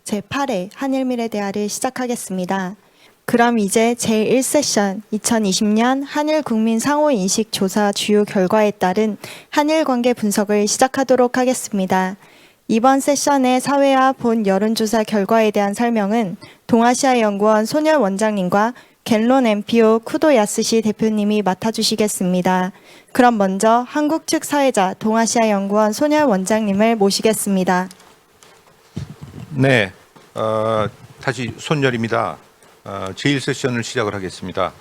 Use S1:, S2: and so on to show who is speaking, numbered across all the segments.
S1: 제8회 한일미래 대화를 시작하겠습니다. 그럼 이제 제1세션 2020년 한일 국민 상호인식 조사 주요 결과에 따른 한일 관계 분석을 시작하도록 하겠습니다. 이번 세션의 사회와 본 여론조사 결과에 대한 설명은 동아시아연구원 손열 원장님과 갤론 MPO 쿠도야스시 대표님이 맡아주시겠습니다. 그럼 먼저 한국 측 사회자 동아시아연구원 손열 원장님을 모시겠습니다.
S2: 네, 다시 손열입니다. 제1세션을 시작을 하겠습니다.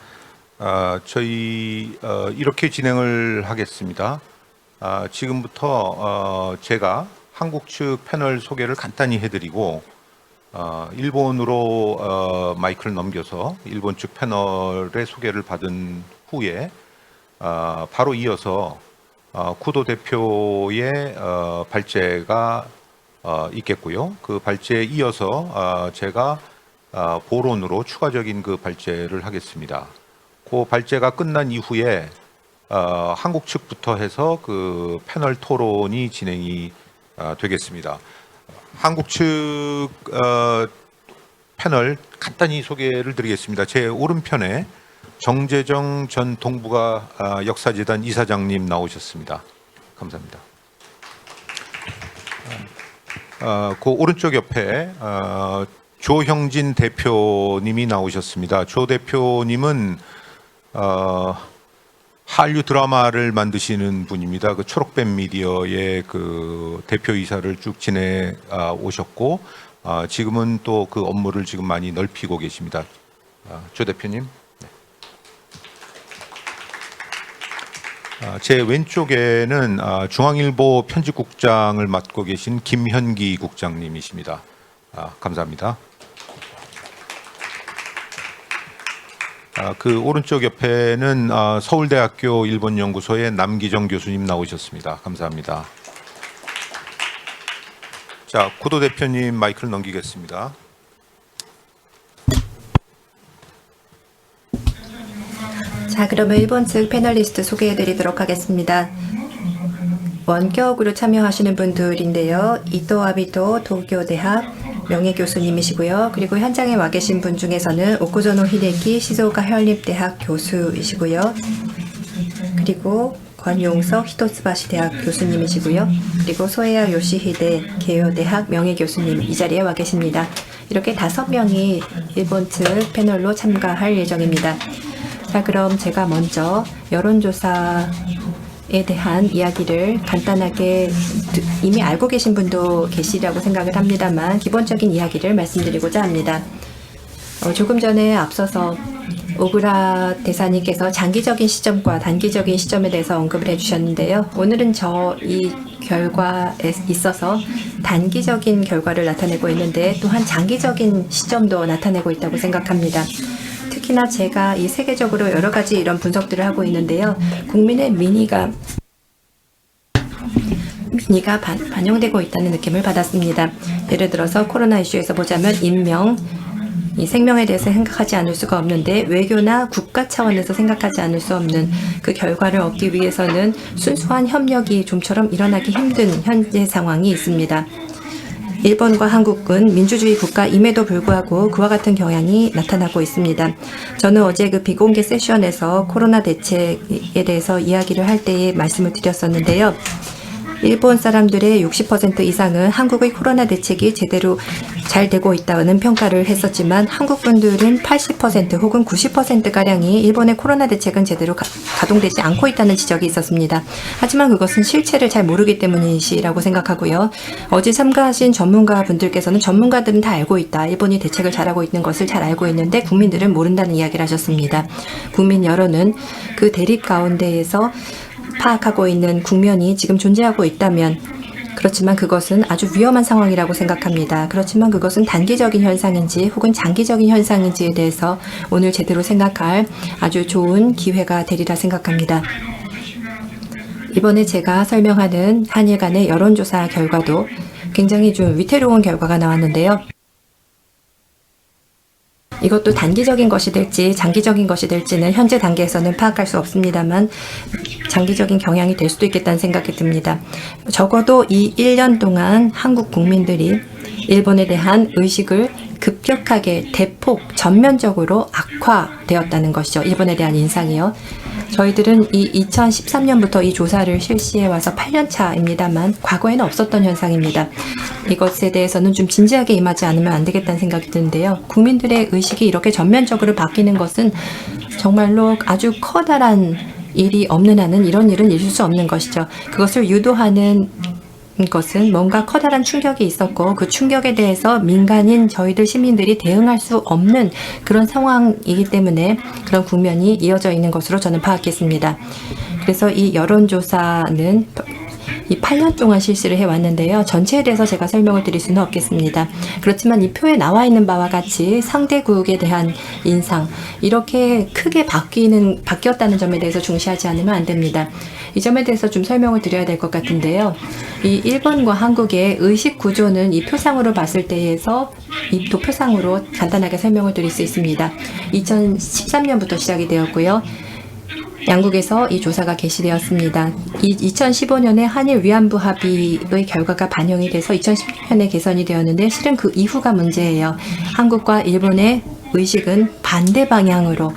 S2: 저희 이렇게 진행을 하겠습니다. 지금부터 제가 한국 측 패널 소개를 간단히 해드리고 일본으로 마이크를 넘겨서 일본 측 패널의 소개를 받은 후에 바로 이어서 쿠도 대표의 발제가 있겠고요. 그 발제에 이어서 제가 보론으로 추가적인 그 발제를 하겠습니다. 그 발제가 끝난 이후에 한국 측부터 해서 그 패널 토론이 진행이 되겠습니다. 한국 측 패널 간단히 소개를 드리겠습니다. 제 오른편에 정재정 전 동북아 역사재단 이사장님 나오셨습니다. 감사합니다. 그 오른쪽 옆에 조형진 대표님이 나오셨습니다. 조 대표님은 한류 드라마를 만드시는 분입니다. 그 초록뱀 미디어의 그 대표이사를 쭉 지내 오셨고 지금은 또 그 업무를 지금 많이 넓히고 계십니다. 조 대표님. 네. 제 왼쪽에는 중앙일보 편집국장을 맡고 계신 김현기 국장님이십니다. 감사합니다. 그 오른쪽 옆에는 서울대학교 일본연구소의 남기정 교수님 나오셨습니다. 감사합니다. 자, 쿠도 대표님 마이크를 넘기겠습니다.
S3: 자, 그러면 일본 측 패널리스트 소개해드리도록 하겠습니다. 원격으로 참여하시는 분들인데요. 이토 아비토 도쿄대학 명예교수님이시고요. 그리고 현장에 와 계신 분 중에서는 오쿠조노 히데키 시즈오카 현립대학 교수이시고요. 그리고 권용석 히토츠바시 대학 교수님이시고요. 그리고 소에야 요시히데 개요대학 명예교수님 이 자리에 와 계십니다. 이렇게 5명이 일본 측 패널로 참가할 예정입니다. 자, 그럼 제가 먼저 여론조사에 대한 이야기를 간단하게 이미 알고 계신 분도 계시라고 생각을 합니다만 기본적인 이야기를 말씀드리고자 합니다. 조금 전에 앞서서 오구라 대사님께서 장기적인 시점과 단기적인 시점에 대해서 언급을 해주셨는데요. 오늘은 이 결과에 있어서 단기적인 결과를 나타내고 있는데 또한 장기적인 시점도 나타내고 있다고 생각합니다. 특히나 제가 이 세계적으로 여러 가지 이런 분석들을 하고 있는데요. 국민의 민의가 반영되고 있다는 느낌을 받았습니다. 예를 들어서 코로나 이슈에서 보자면 인명, 이 생명에 대해서 생각하지 않을 수가 없는데 외교나 국가 차원에서 생각하지 않을 수 없는 그 결과를 얻기 위해서는 순수한 협력이 좀처럼 일어나기 힘든 현재 상황이 있습니다. 일본과 한국은 민주주의 국가임에도 불구하고 그와 같은 경향이 나타나고 있습니다. 저는 어제 그 비공개 세션에서 코로나 대책에 대해서 이야기를 할 때에 말씀을 드렸었는데요. 일본 사람들의 60% 이상은 한국의 코로나 대책이 제대로 잘 되고 있다는 평가를 했었지만 한국 분들은 80% 혹은 90%가량이 일본의 코로나 대책은 제대로 가동되지 않고 있다는 지적이 있었습니다. 하지만 그것은 실체를 잘 모르기 때문이시라고 생각하고요. 어제 참가하신 전문가분들께서는 전문가들은 다 알고 있다. 일본이 대책을 잘하고 있는 것을 잘 알고 있는데 국민들은 모른다는 이야기를 하셨습니다. 국민 여론은 그 대립 가운데에서 파악하고 있는 국면이 지금 존재하고 있다면 그렇지만 그것은 아주 위험한 상황이라고 생각합니다. 그렇지만 그것은 단기적인 현상인지 혹은 장기적인 현상인지에 대해서 오늘 제대로 생각할 아주 좋은 기회가 되리라 생각합니다. 이번에 제가 설명하는 한일 간의 여론조사 결과도 굉장히 좀 위태로운 결과가 나왔는데요. 이것도 단기적인 것이 될지 장기적인 것이 될지는 현재 단계에서는 파악할 수 없습니다만 장기적인 경향이 될 수도 있겠다는 생각이 듭니다. 적어도 이 1년 동안 한국 국민들이 일본에 대한 의식을 급격하게 대폭 전면적으로 악화되었다는 것이죠. 일본에 대한 인상이요. 저희들은 이 2013년부터 이 조사를 실시해 와서 8년 차입니다만 과거에는 없었던 현상입니다. 이것에 대해서는 좀 진지하게 임하지 않으면 안 되겠다는 생각이 드는데요. 국민들의 의식이 이렇게 전면적으로 바뀌는 것은 정말로 아주 커다란 일이 없는 한은 이런 일은 있을 수 없는 것이죠. 그것을 유도하는 것은 뭔가 커다란 충격이 있었고 그 충격에 대해서 민간인 저희들 시민들이 대응할 수 없는 그런 상황이기 때문에 그런 국면이 이어져 있는 것으로 저는 파악했습니다. 그래서 이 여론조사는 이 8년 동안 실시를 해왔는데요. 전체에 대해서 제가 설명을 드릴 수는 없겠습니다. 그렇지만 이 표에 나와 있는 바와 같이 상대국에 대한 인상, 이렇게 크게 바뀌었다는 점에 대해서 중시하지 않으면 안 됩니다. 이 점에 대해서 좀 설명을 드려야 될 것 같은데요. 이 일본과 한국의 의식 구조는 이 표상으로 봤을 때에서 이 도표상으로 간단하게 설명을 드릴 수 있습니다. 2013년부터 시작이 되었고요. 양국에서 이 조사가 개시되었습니다. 2015년에 한일 위안부 합의의 결과가 반영이 돼서 2016년에 개선이 되었는데 실은 그 이후가 문제예요. 한국과 일본의 의식은 반대 방향으로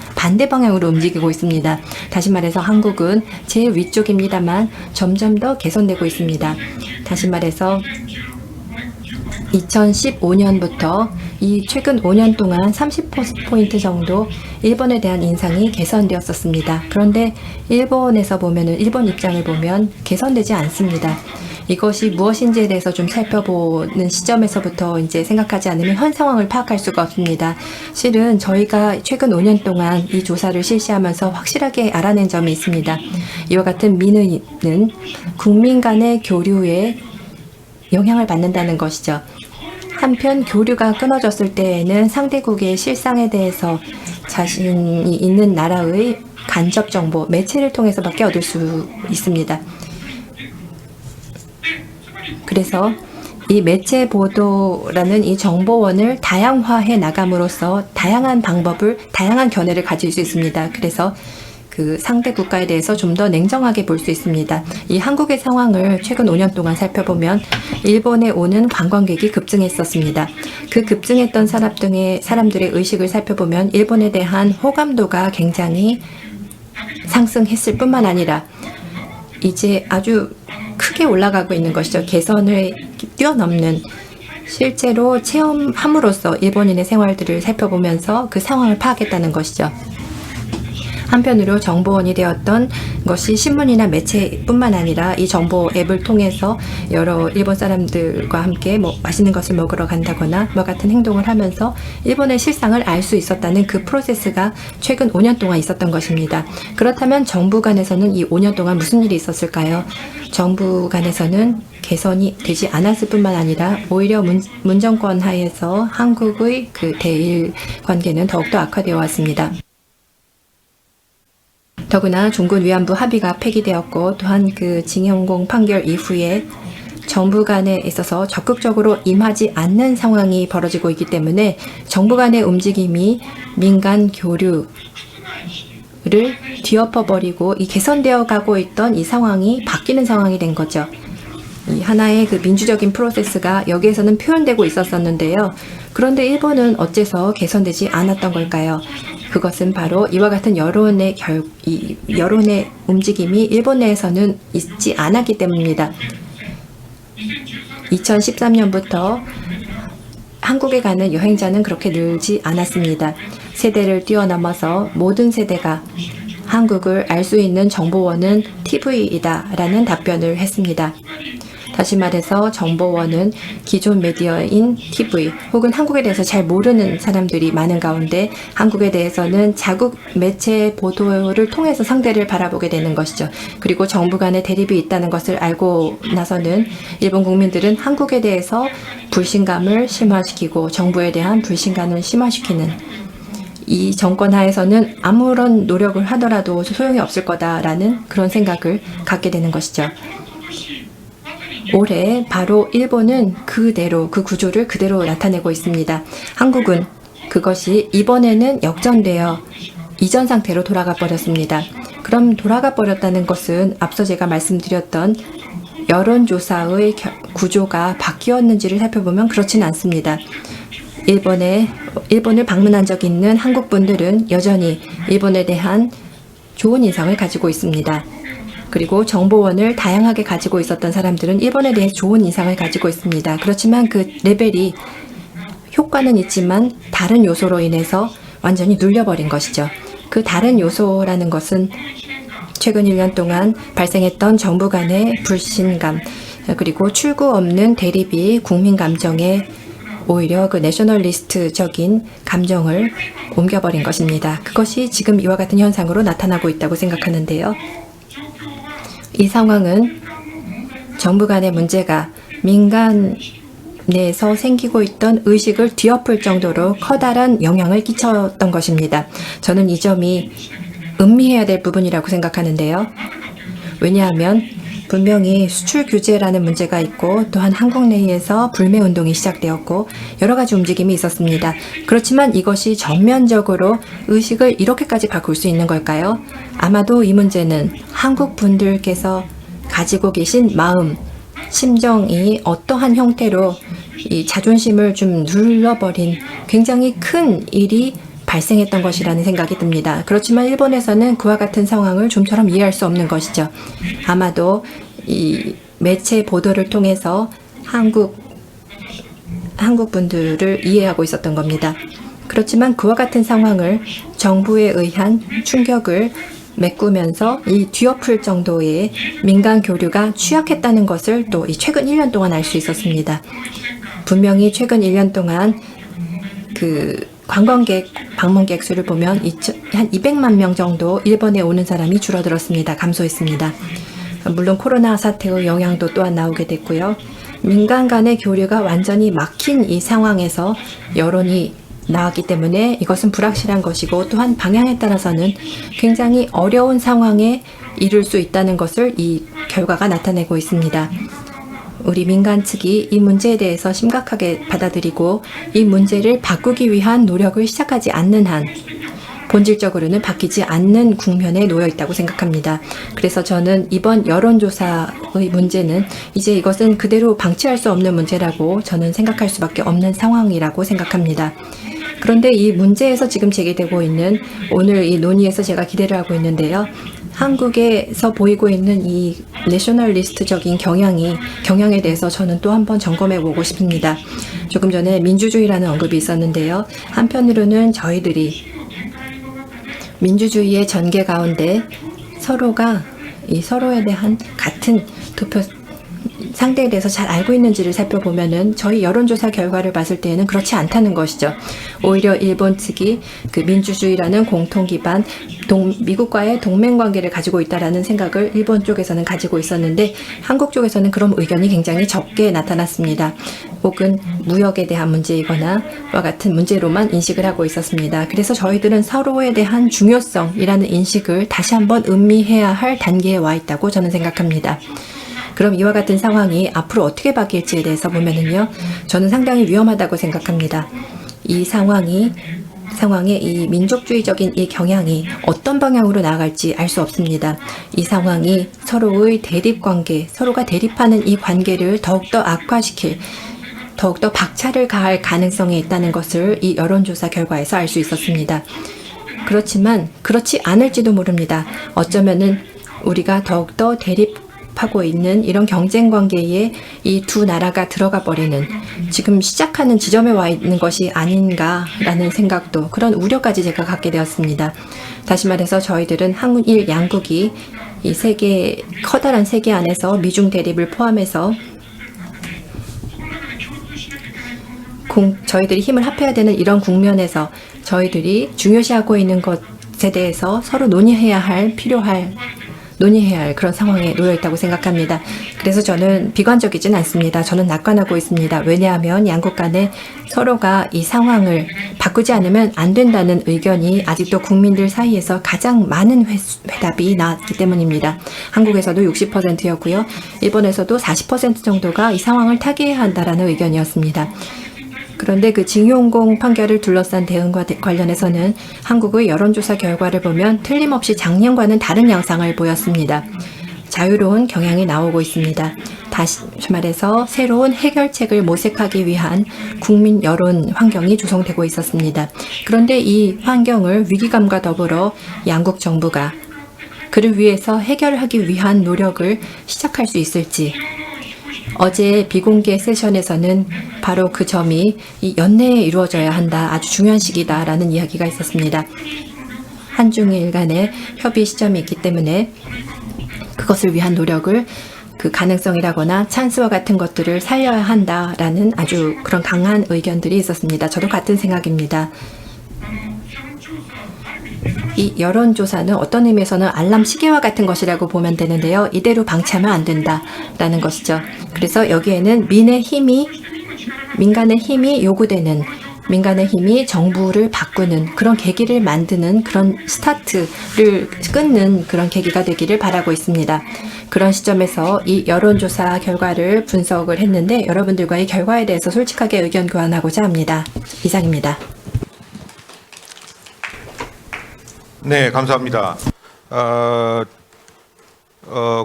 S3: 움직이고 있습니다. 다시 말해서 한국은 제일 위쪽입니다만 점점 더 개선되고 있습니다. 다시 말해서 2015년부터 이 최근 5년 동안 30% 정도 일본에 대한 인상이 개선되었었습니다. 그런데 일본 입장을 보면 개선되지 않습니다. 이것이 무엇인지에 대해서 좀 살펴보는 시점에서부터 이제 생각하지 않으면 현 상황을 파악할 수가 없습니다. 실은 저희가 최근 5년 동안 이 조사를 실시하면서 확실하게 알아낸 점이 있습니다. 이와 같은 민의는 국민 간의 교류에 영향을 받는다는 것이죠. 한편 교류가 끊어졌을 때에는 상대국의 실상에 대해서 자신이 있는 나라의 간접 정보, 매체를 통해서밖에 얻을 수 있습니다. 그래서 이 매체 보도라는 이 정보원을 다양화해 나감으로써 다양한 견해를 가질 수 있습니다. 그래서 그 상대 국가에 대해서 좀 더 냉정하게 볼 수 있습니다. 이 한국의 상황을 최근 5년 동안 살펴보면 일본에 오는 관광객이 급증했었습니다. 그 급증했던 사람들의 의식을 살펴보면 일본에 대한 호감도가 굉장히 상승했을 뿐만 아니라 이제 아주 크게 올라가고 있는 것이죠. 개선을 뛰어넘는, 실제로 체험함으로써 일본인의 생활들을 살펴보면서 그 상황을 파악했다는 것이죠. 한편으로 정보원이 되었던 것이 신문이나 매체뿐만 아니라 이 정보 앱을 통해서 여러 일본 사람들과 함께 맛있는 것을 먹으러 간다거나 같은 행동을 하면서 일본의 실상을 알 수 있었다는 그 프로세스가 최근 5년 동안 있었던 것입니다. 그렇다면 정부 간에서는 이 5년 동안 무슨 일이 있었을까요? 정부 간에서는 개선이 되지 않았을 뿐만 아니라 오히려 문정권 하에서 한국의 그 대일 관계는 더욱더 악화되어 왔습니다. 더구나 종군 위안부 합의가 폐기되었고 또한 그 징용공 판결 이후에 정부 간에 있어서 적극적으로 임하지 않는 상황이 벌어지고 있기 때문에 정부 간의 움직임이 민간 교류를 뒤엎어버리고 이 개선되어 가고 있던 이 상황이 바뀌는 상황이 된 거죠. 이 하나의 그 민주적인 프로세스가 여기에서는 표현되고 있었는데요. 그런데 일본은 어째서 개선되지 않았던 걸까요? 그것은 바로 이와 같은 여론의 움직임이 일본 내에서는 있지 않았기 때문입니다. 2013년부터 한국에 가는 여행자는 그렇게 늘지 않았습니다. 세대를 뛰어넘어서 모든 세대가 한국을 알 수 있는 정보원은 TV이다라는 답변을 했습니다. 다시 말해서 정보원은 기존 미디어인 TV 혹은 한국에 대해서 잘 모르는 사람들이 많은 가운데 한국에 대해서는 자국 매체 보도를 통해서 상대를 바라보게 되는 것이죠. 그리고 정부 간의 대립이 있다는 것을 알고 나서는 일본 국민들은 한국에 대해서 불신감을 심화시키고 정부에 대한 불신감을 심화시키는, 이 정권 하에서는 아무런 노력을 하더라도 소용이 없을 거다라는 그런 생각을 갖게 되는 것이죠. 올해 바로 일본은 그 구조를 그대로 나타내고 있습니다. 한국은 그것이 이번에는 역전되어 이전 상태로 돌아가 버렸습니다. 그럼 돌아가 버렸다는 것은 앞서 제가 말씀드렸던 여론조사의 구조가 바뀌었는지를 살펴보면 그렇지는 않습니다. 일본을 방문한 적이 있는 한국 분들은 여전히 일본에 대한 좋은 인상을 가지고 있습니다. 그리고 정보원을 다양하게 가지고 있었던 사람들은 일본에 대해 좋은 인상을 가지고 있습니다. 그렇지만 그 레벨이 효과는 있지만 다른 요소로 인해서 완전히 눌려버린 것이죠. 그 다른 요소라는 것은 최근 1년 동안 발생했던 정부 간의 불신감, 그리고 출구 없는 대립이 국민 감정에 오히려 그 내셔널리스트적인 감정을 옮겨버린 것입니다. 그것이 지금 이와 같은 현상으로 나타나고 있다고 생각하는데요. 이 상황은 정부 간의 문제가 민간 내에서 생기고 있던 의식을 뒤엎을 정도로 커다란 영향을 끼쳤던 것입니다. 저는 이 점이 음미해야 될 부분이라고 생각하는데요. 왜냐하면 분명히 수출 규제라는 문제가 있고 또한 한국 내에서 불매 운동이 시작되었고 여러 가지 움직임이 있었습니다. 그렇지만 이것이 전면적으로 의식을 이렇게까지 바꿀 수 있는 걸까요? 아마도 이 문제는 한국 분들께서 가지고 계신 마음, 심정이 어떠한 형태로 이 자존심을 좀 눌러버린 굉장히 큰 일이 발생했던 것이라는 생각이 듭니다. 그렇지만 일본에서는 그와 같은 상황을 좀처럼 이해할 수 없는 것이죠. 아마도 이 매체 보도를 통해서 한국 분들을 이해하고 있었던 겁니다. 그렇지만 그와 같은 상황을 정부에 의한 충격을 메꾸면서 이 뒤엎을 정도의 민간 교류가 취약했다는 것을 또 이 최근 1년 동안 알 수 있었습니다. 분명히 최근 1년 동안 그 관광객, 방문객 수를 보면 한 200만 명 정도 일본에 오는 사람이 줄어들었습니다. 감소했습니다. 물론 코로나 사태의 영향도 또한 나오게 됐고요. 민간 간의 교류가 완전히 막힌 이 상황에서 여론이 나왔기 때문에 이것은 불확실한 것이고 또한 방향에 따라서는 굉장히 어려운 상황에 이를 수 있다는 것을 이 결과가 나타내고 있습니다. 우리 민간 측이 이 문제에 대해서 심각하게 받아들이고 이 문제를 바꾸기 위한 노력을 시작하지 않는 한 본질적으로는 바뀌지 않는 국면에 놓여 있다고 생각합니다. 그래서 저는 이번 여론조사의 문제는 이제 이것은 그대로 방치할 수 없는 문제라고 저는 생각할 수밖에 없는 상황이라고 생각합니다. 그런데 이 문제에서 지금 제기되고 있는 오늘 이 논의에서 제가 기대를 하고 있는데요. 한국에서 보이고 있는 이 내셔널리스트적인 경향에 대해서 저는 또 한번 점검해 보고 싶습니다. 조금 전에 민주주의라는 언급이 있었는데요. 한편으로는 저희들이 민주주의의 전개 가운데 서로가 이 서로에 대한 같은 투표 상대에 대해서 잘 알고 있는지를 살펴보면은 저희 여론조사 결과를 봤을 때에는 그렇지 않다는 것이죠. 오히려 일본 측이 그 민주주의라는 공통 기반 미국과의 동맹 관계를 가지고 있다라는 생각을 일본 쪽에서는 가지고 있었는데 한국 쪽에서는 그런 의견이 굉장히 적게 나타났습니다. 혹은 무역에 대한 문제이거나 와 같은 문제로만 인식을 하고 있었습니다. 그래서 저희들은 서로에 대한 중요성이라는 인식을 다시 한번 음미해야 할 단계에 와 있다고 저는 생각합니다. 그럼 이와 같은 상황이 앞으로 어떻게 바뀔지에 대해서 보면은요, 저는 상당히 위험하다고 생각합니다. 이 상황의 이 민족주의적인 이 경향이 어떤 방향으로 나아갈지 알 수 없습니다. 이 상황이 서로의 대립 관계, 서로가 대립하는 이 관계를 더욱더 악화시킬, 더욱더 박차를 가할 가능성이 있다는 것을 이 여론조사 결과에서 알 수 있었습니다. 그렇지만 그렇지 않을지도 모릅니다. 어쩌면은 우리가 더욱더 하고 있는 이런 경쟁 관계에 이 두 나라가 들어가 버리는 지금 시작하는 지점에 와 있는 것이 아닌가라는 생각도 그런 우려까지 제가 갖게 되었습니다. 다시 말해서 저희들은 한일 양국이 이 세계 커다란 세계 안에서 미중 대립을 포함해서 저희들이 힘을 합해야 되는 이런 국면에서 저희들이 중요시하고 있는 것에 대해서 서로 논의해야 할 그런 상황에 놓여 있다고 생각합니다. 그래서 저는 비관적이진 않습니다. 저는 낙관하고 있습니다. 왜냐하면 양국 간에 서로가 이 상황을 바꾸지 않으면 안 된다는 의견이 아직도 국민들 사이에서 가장 많은 회답이 나왔기 때문입니다. 한국에서도 60%였고요. 일본에서도 40% 정도가 이 상황을 타개해야 한다라는 의견이었습니다. 그런데 그 징용공 판결을 둘러싼 대응과 관련해서는 한국의 여론조사 결과를 보면 틀림없이 작년과는 다른 양상을 보였습니다. 자유로운 경향이 나오고 있습니다. 다시 말해서 새로운 해결책을 모색하기 위한 국민 여론 환경이 조성되고 있었습니다. 그런데 이 환경을 위기감과 더불어 양국 정부가 그를 위해서 해결하기 위한 노력을 시작할 수 있을지, 어제 비공개 세션에서는 바로 그 점이 이 연내에 이루어져야 한다, 아주 중요한 시기다라는 이야기가 있었습니다. 한중일 간의 협의 시점이 있기 때문에 그것을 위한 노력을, 그 가능성이라거나 찬스와 같은 것들을 살려야 한다라는 아주 그런 강한 의견들이 있었습니다. 저도 같은 생각입니다. 이 여론조사는 어떤 의미에서는 알람 시계와 같은 것이라고 보면 되는데요. 이대로 방치하면 안 된다라는 것이죠. 그래서 여기에는 민간의 힘이 요구되는, 민간의 힘이 정부를 바꾸는 그런 계기를 만드는, 그런 스타트를 끊는 그런 계기가 되기를 바라고 있습니다. 그런 시점에서 이 여론조사 결과를 분석을 했는데 여러분들과의 결과에 대해서 솔직하게 의견 교환하고자 합니다. 이상입니다.
S2: 네, 감사합니다.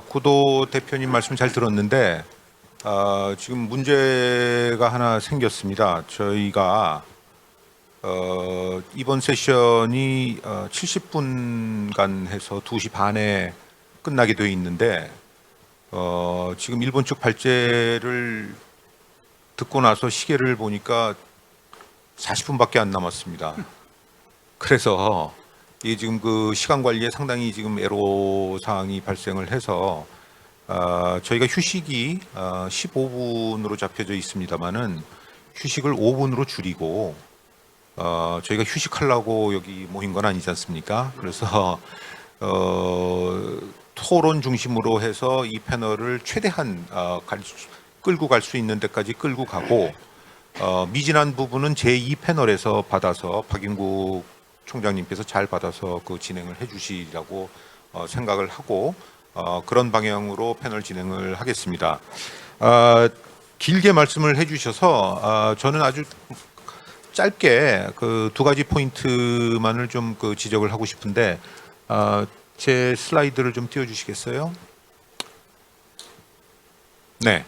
S2: 구도 대표님 말씀 잘 들었는데 지금 문제가 하나 생겼습니다. 저희가 이번 세션이 70분간 해서 2시 반에 끝나게 돼 있는데 지금 일본 측 발제를 듣고 나서 시계를 보니까 40분밖에 안 남았습니다. 그래서 이게 지금 그 시간 관리에 상당히 지금 애로 사항이 발생을 해서 저희가 휴식이 15분으로 잡혀져 있습니다만은 휴식을 5분으로 줄이고 저희가 휴식하려고 여기 모인 건 아니지 않습니까? 그래서 토론 중심으로 해서 이 패널을 최대한 끌고 갈 수 있는 데까지 끌고 가고 미진한 부분은 제2 패널에서 받아서 박인국 총장님께서 잘 받아서 그 진행을 해주시라고 생각을 하고 그런 방향으로 패널 진행을 하겠습니다. 길게 말씀을 해주셔서 저는 아주 짧게 그 2가지 포인트만을 좀 그 지적을 하고 싶은데 제 슬라이드를 좀 띄워주시겠어요? 네.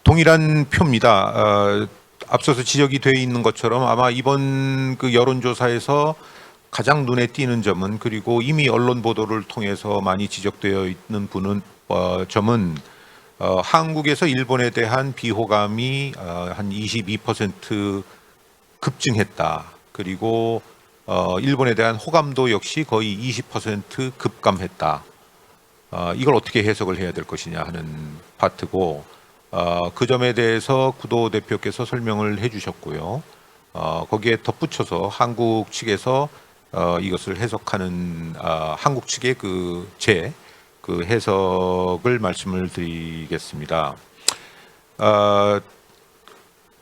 S2: 동일한 표입니다. 앞서서 지적이 되어 있는 것처럼 아마 이번 그 여론조사에서 가장 눈에 띄는 점은, 그리고 이미 언론 보도를 통해서 많이 지적되어 있는 점은 한국에서 일본에 대한 비호감이 한 22% 급증했다. 그리고 일본에 대한 호감도 역시 거의 20% 급감했다. 이걸 어떻게 해석을 해야 될 것이냐 하는 파트고, 그 점에 대해서 구도 대표께서 설명을 해주셨고요. 거기에 덧붙여서 한국 측에서 이것을 해석하는 한국 측의 그 해석을 말씀을 드리겠습니다.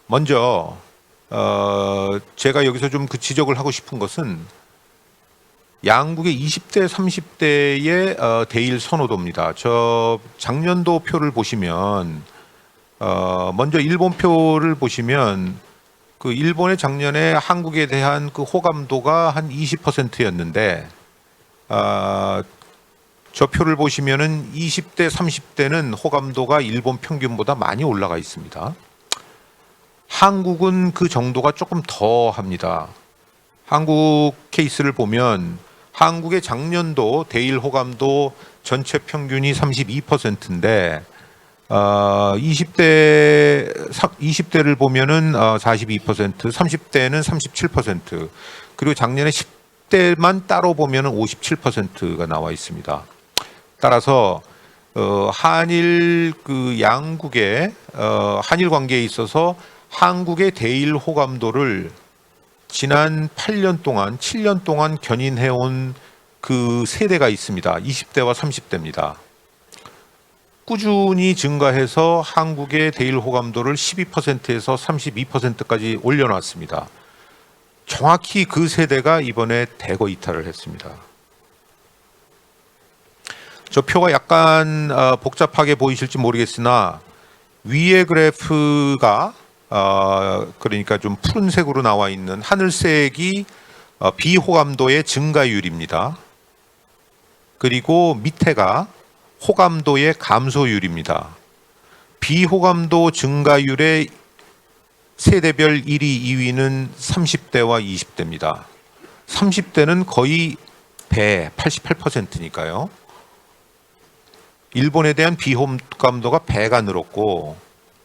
S2: 먼저 제가 여기서 좀 그 지적을 하고 싶은 것은 양국의 20대, 30대의 대일 선호도입니다. 저 작년도 표를 보시면 먼저 일본 표를 보시면 그 일본의 작년에 한국에 대한 그 호감도가 한 20%였는데 저 표를 보시면은 20대, 30대는 호감도가 일본 평균보다 많이 올라가 있습니다. 한국은 그 정도가 조금 더 합니다. 한국 케이스를 보면 한국의 작년도 대일 호감도 전체 평균이 32%인데 20대를 보면은 42%, 30대는 37%, 그리고 작년에 10대만 따로 보면은 57%가 나와 있습니다. 따라서 한일 그 양국의 한일 관계에 있어서 한국의 대일 호감도를 지난 8년 동안, 7년 동안 견인해온 그 세대가 있습니다. 20대와 30대입니다. 꾸준히 증가해서 한국의 대일 호감도를 12%에서 32%까지 올려놨습니다. 정확히 그 세대가 이번에 대거 이탈을 했습니다. 저 표가 약간 복잡하게 보이실지 모르겠으나 위의 그래프가 그러니까 좀 푸른색으로 나와 있는 하늘색이 비호감도의 증가율입니다. 그리고 밑에가 호감도의 감소율입니다. 비호감도 증가율의 세대별 1위, 2위는 30대와 20대입니다. 30대는 거의 배, 88%니까요. 일본에 대한 비호감도가 배가 늘었고,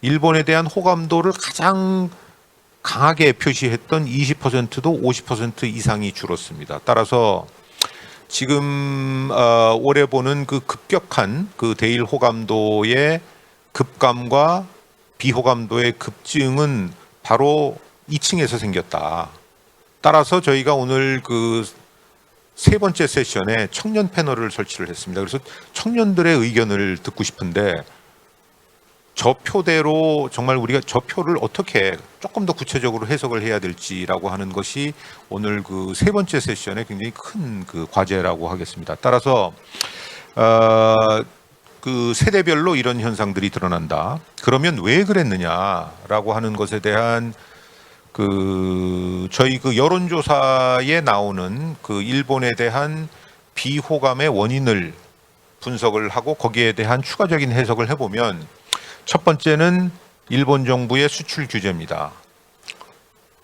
S2: 일본에 대한 호감도를 가장 강하게 표시했던 20%도 50% 이상이 줄었습니다. 따라서 지금 올해 보는 그 급격한 그 대일 호감도의 급감과 비호감도의 급증은 바로 2층에서 생겼다. 따라서 저희가 오늘 그 세 번째 세션에 청년 패널을 설치를 했습니다. 그래서 청년들의 의견을 듣고 싶은데 저 표대로 정말 우리가 저 표를 어떻게 조금 더 구체적으로 해석을 해야 될지라고 하는 것이 오늘 그 세 번째 세션의 굉장히 큰 그 과제라고 하겠습니다. 따라서 그 세대별로 이런 현상들이 드러난다. 그러면 왜 그랬느냐라고 하는 것에 대한 그 저희 그 여론조사에 나오는 그 일본에 대한 비호감의 원인을 분석을 하고 거기에 대한 추가적인 해석을 해보면 첫 번째는 일본 정부의 수출 규제입니다.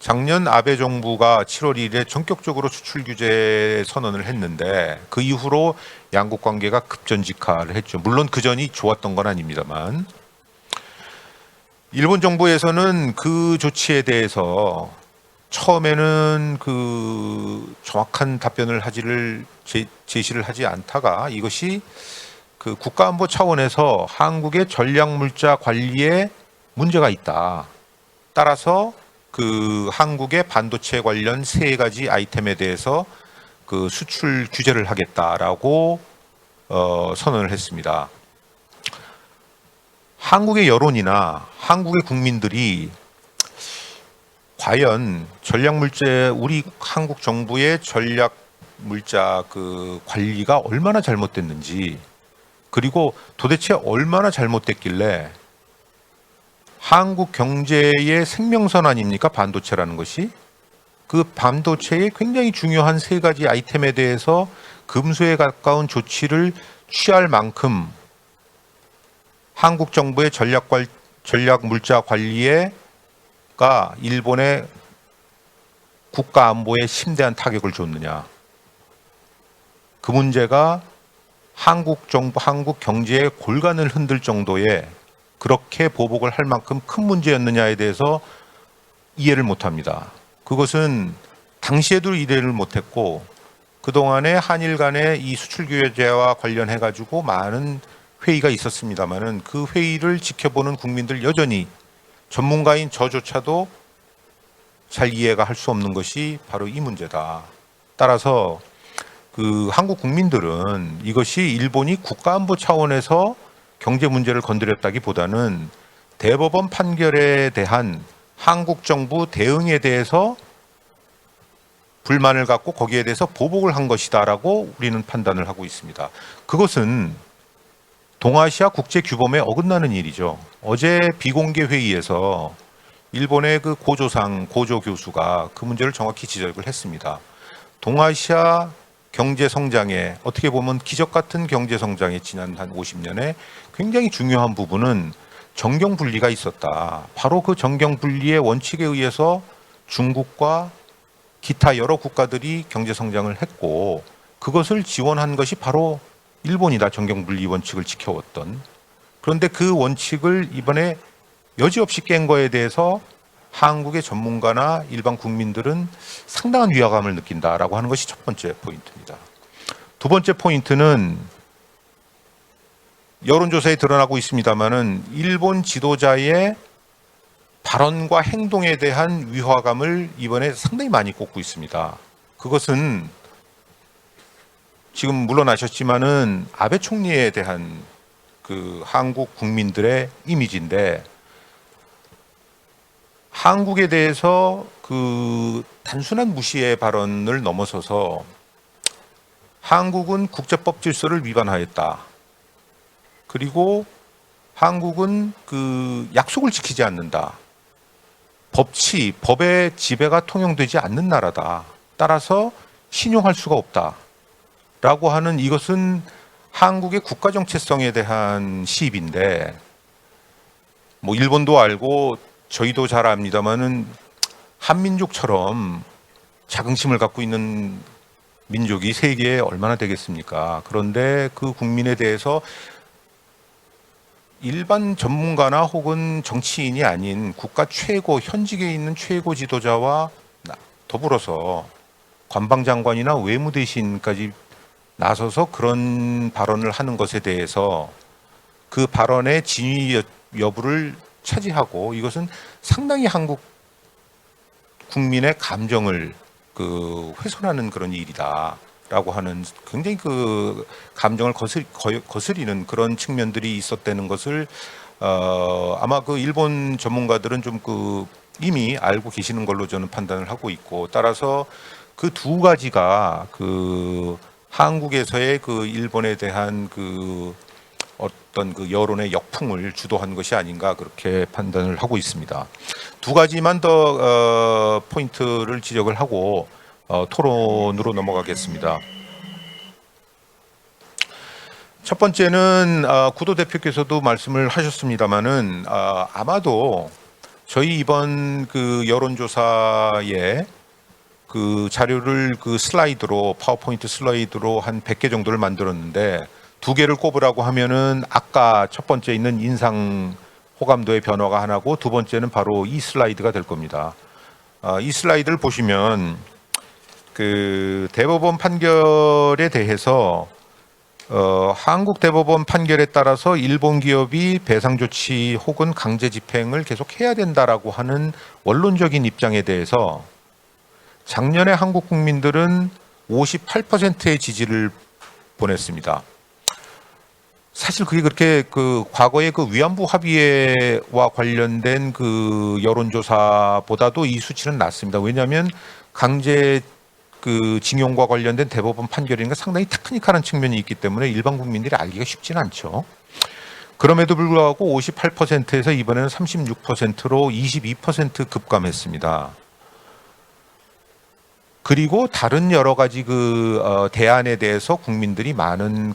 S2: 작년 아베 정부가 7월 1일에 전격적으로 수출 규제 선언을 했는데 그 이후로 양국 관계가 급전직하를 했죠. 물론 그 전이 좋았던 건 아닙니다만 일본 정부에서는 그 조치에 대해서 처음에는 그 정확한 답변을 제시를 하지 않다가 이것이 그 국가안보 차원에서 한국의 전략물자 관리에 문제가 있다. 따라서 그 한국의 반도체 관련 세 가지 아이템에 대해서 그 수출 규제를 하겠다라고 선언을 했습니다. 한국의 여론이나 한국의 국민들이 과연 전략물자 우리 한국 정부의 전략물자 그 관리가 얼마나 잘못됐는지 그리고 도대체 얼마나 잘못됐길래 한국 경제의 생명선 아닙니까? 반도체라는 것이. 그 반도체의 굉장히 중요한 세 가지 아이템에 대해서 금수에 가까운 조치를 취할 만큼 한국 정부의 전략물자 관리가 일본의 국가 안보에 심대한 타격을 줬느냐. 그 문제가 한국 정부, 한국 경제의 골간을 흔들 정도의 그렇게 보복을 할 만큼 큰 문제였느냐에 대해서 이해를 못합니다. 그것은 당시에도 이해를 못했고 그동안에 한일 간의 이 수출 규제와 관련해 가지고 많은 회의가 있었습니다마는 그 회의를 지켜보는 국민들 여전히 전문가인 저조차도 잘 이해가 할 수 없는 것이 바로 이 문제다. 따라서 그 한국 국민들은 이것이 일본이 국가안보 차원에서 경제 문제를 건드렸다기보다는 대법원 판결에 대한 한국 정부 대응에 대해서 불만을 갖고 거기에 대해서 보복을 한 것이다라고 우리는 판단을 하고 있습니다. 그것은 동아시아 국제 규범에 어긋나는 일이죠. 어제 비공개 회의에서 일본의 그 고조 교수가 그 문제를 정확히 지적을 했습니다. 동아시아 경제 성장에 어떻게 보면 기적 같은 경제 성장에 지난 한 50년에 굉장히 중요한 부분은 정경 분리가 있었다. 바로 그 정경 분리의 원칙에 의해서 중국과 기타 여러 국가들이 경제 성장을 했고 그것을 지원한 것이 바로 일본이다. 정경 분리 원칙을 지켜왔던. 그런데 그 원칙을 이번에 여지없이 깬 거에 대해서 한국의 전문가나 일반 국민들은 상당한 위화감을 느낀다라고 하는 것이 첫 번째 포인트입니다. 두 번째 포인트는 여론조사에 드러나고 있습니다마는 일본 지도자의 발언과 행동에 대한 위화감을 이번에 상당히 많이 꼽고 있습니다. 그것은 지금 물러나셨지만은 아베 총리에 대한 그 한국 국민들의 이미지인데 한국에 대해서 그 단순한 무시의 발언을 넘어서서 한국은 국제법 질서를 위반하였다. 그리고 한국은 그 약속을 지키지 않는다. 법의 지배가 통용되지 않는 나라다. 따라서 신용할 수가 없다라고 하는, 이것은 한국의 국가 정체성에 대한 시입인데, 뭐 일본도 알고 저희도 잘 압니다만은 한민족처럼 자긍심을 갖고 있는 민족이 세계에 얼마나 되겠습니까? 그런데 그 국민에 대해서 일반 전문가나 혹은 정치인이 아닌 국가 최고, 현직에 있는 최고 지도자와 더불어서 관방장관이나 외무대신까지 나서서 그런 발언을 하는 것에 대해서 그 발언의 진위 여부를 차지하고, 이것은 상당히 한국 국민의 감정을 훼손하는 그런 일이다라고 하는, 굉장히 그 감정을 거스리는 그런 측면들이 있었다는 것을 아마 그 일본 전문가들은 좀 이미 알고 계시는 걸로 저는 판단을 하고 있고, 따라서 그 두 가지가 한국에서의 일본에 대한 어떤 여론의 역풍을 주도한 것이 아닌가, 그렇게 판단을 하고 있습니다. 두 가지만 더 포인트를 지적을 하고 토론으로 넘어가겠습니다. 첫 번째는 구도 대표께서도 말씀을 하셨습니다마는 아마도 저희 이번 여론조사에 자료를 슬라이드로, 파워포인트 슬라이드로 한 100개 정도를 만들었는데, 2개를 꼽으라고 하면은 아까 첫 번째 있는 인상 호감도의 변화가 하나고, 두 번째는 바로 이 슬라이드가 될 겁니다. 이 슬라이드를 보시면 대법원 판결에 대해서 한국 대법원 판결에 따라서 일본 기업이 배상 조치 혹은 강제 집행을 계속 해야 된다라고 하는 원론적인 입장에 대해서 작년에 한국 국민들은 58%의 지지를 보냈습니다. 사실 그게 그렇게 과거의 위안부 합의와 관련된 여론조사보다도 이 수치는 낮습니다. 왜냐하면 강제 징용과 관련된 대법원 판결이니까 상당히 테크니컬한 측면이 있기 때문에 일반 국민들이 알기가 쉽지는 않죠. 그럼에도 불구하고 58%에서 이번에는 36%로 22% 급감했습니다. 그리고 다른 여러 가지 대안에 대해서 국민들이 많은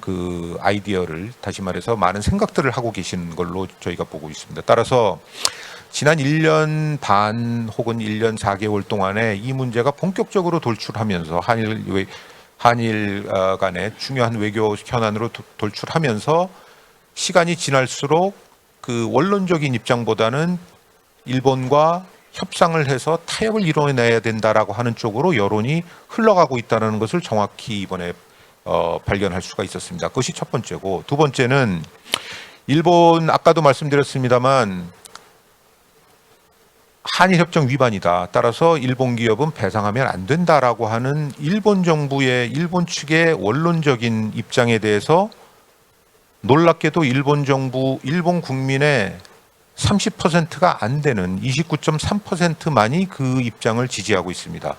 S2: 아이디어를, 다시 말해서 많은 생각들을 하고 계시는 걸로 저희가 보고 있습니다. 따라서 지난 1년 반 혹은 1년 4개월 동안에 이 문제가 본격적으로 돌출하면서 한일 간의 중요한 외교 현안으로 돌출하면서 시간이 지날수록 원론적인 입장보다는 일본과 협상을 해서 타협을 이뤄내야 된다라고 하는 쪽으로 여론이 흘러가고 있다는 것을 정확히 이번에 발견할 수가 있었습니다. 그것이 첫 번째고, 두 번째는 일본, 아까도 말씀드렸습니다만 한일협정 위반이다. 따라서 일본 기업은 배상하면 안 된다라고 하는 일본 정부의, 일본 측의 원론적인 입장에 대해서 놀랍게도 일본 정부, 일본 국민의 30%가 안 되는 29.3%만이 그 입장을 지지하고 있습니다.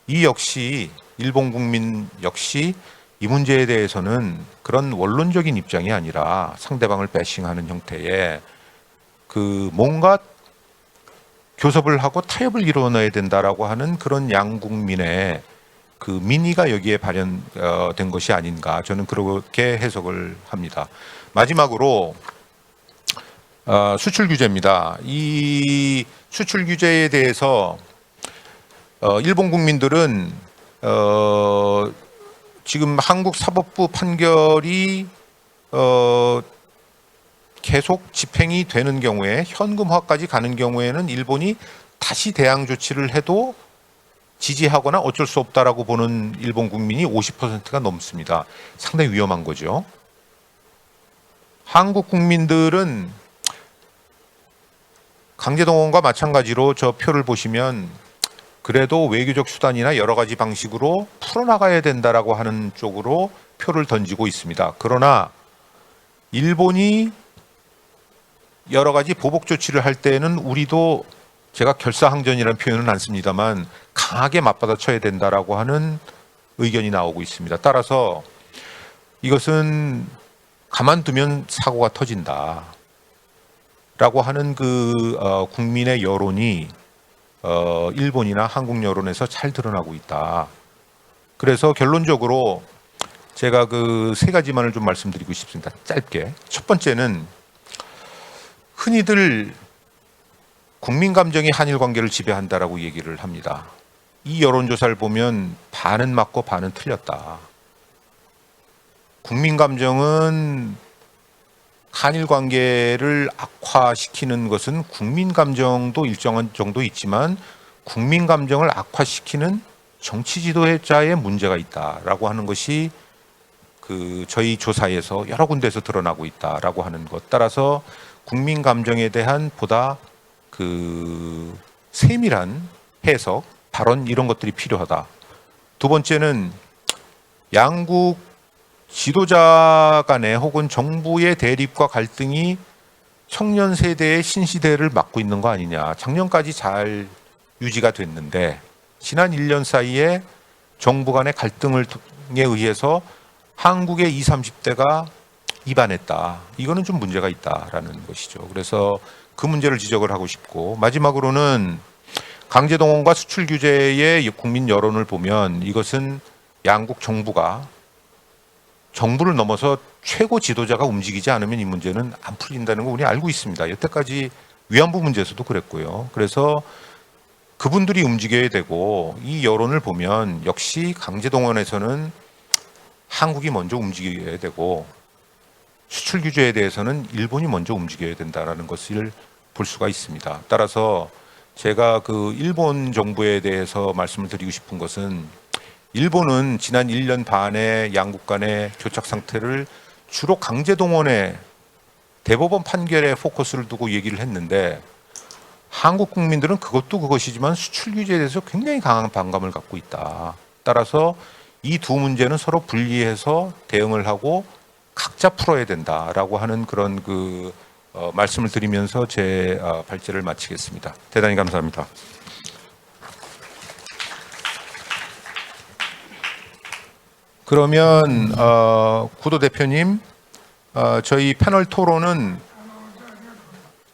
S2: 이 역시 일본 국민 역시 이 문제에 대해서는 그런 원론적인 입장이 아니라 상대방을 배싱하는 형태의 뭔가 교섭을 하고 타협을 이루어내야 된다라고 하는 그런 양국민의 민의가 여기에 발현된 것이 아닌가, 저는 그렇게 해석을 합니다. 마지막으로 수출 규제입니다. 이 수출 규제에 대해서 일본 국민들은 지금 한국 사법부 판결이 계속 집행이 되는 경우에, 현금화까지 가는 경우에는 일본이 다시 대항 조치를 해도 지지하거나 어쩔 수 없다라고 보는 일본 국민이 50%가 넘습니다. 상당히 위험한 거죠. 한국 국민들은 강제동원과 마찬가지로 저 표를 보시면 그래도 외교적 수단이나 여러 가지 방식으로 풀어나가야 된다라고 하는 쪽으로 표를 던지고 있습니다. 그러나 일본이 여러 가지 보복 조치를 할 때는 우리도, 제가 결사항전이라는 표현은 안 씁니다만, 강하게 맞받아쳐야 된다라고 하는 의견이 나오고 있습니다. 따라서 이것은 가만두면 사고가 터진다 라고 하는 국민의 여론이 일본이나 한국 여론에서 잘 드러나고 있다. 그래서 결론적으로 제가 그 세 가지만을 좀 말씀드리고 싶습니다. 짧게. 첫 번째는 흔히들 국민 감정이 한일 관계를 지배한다라고 얘기를 합니다. 이 여론조사를 보면 반은 맞고 반은 틀렸다. 국민 감정은 한일 관계를 악화시키는 것은 국민 감정도 일정한 정도 있지만 국민 감정을 악화시키는 정치 지도자의 문제가 있다라고 하는 것이 그 저희 조사에서 여러 군데에서 드러나고 있다라고 하는 것. 따라서 국민 감정에 대한 보다 그 세밀한 해석, 발언 이런 것들이 필요하다. 두 번째는 양국 지도자 간에 혹은 정부의 대립과 갈등이 청년 세대의 신시대를 막고 있는 거 아니냐. 작년까지 잘 유지가 됐는데 지난 1년 사이에 정부 간의 갈등에 의해서 한국의 20, 30대가 이반했다. 이거는 좀 문제가 있다라는 것이죠. 그래서 그 문제를 지적을 하고 싶고 마지막으로는 강제동원과 수출 규제의 국민 여론을 보면 이것은 양국 정부가 정부를 넘어서 최고 지도자가 움직이지 않으면 이 문제는 안 풀린다는 거 우리 알고 있습니다. 여태까지 위안부 문제에서도 그랬고요. 그래서 그분들이 움직여야 되고 이 여론을 보면 역시 강제동원에서는 한국이 먼저 움직여야 되고 수출 규제에 대해서는 일본이 먼저 움직여야 된다는 것을 볼 수가 있습니다. 따라서 제가 그 일본 정부에 대해서 말씀을 드리고 싶은 것은 일본은 지난 1년 반의 양국 간의 교착 상태를 주로 강제동원의 대법원 판결에 포커스를 두고 얘기를 했는데 한국 국민들은 그것도 그것이지만 수출 규제에 대해서 굉장히 강한 반감을 갖고 있다. 따라서 이 두 문제는 서로 분리해서 대응을 하고 각자 풀어야 된다라고 하는 그런 그 말씀을 드리면서 제 발제를 마치겠습니다. 대단히 감사합니다. 그러면 구도 대표님, 저희 패널 토론은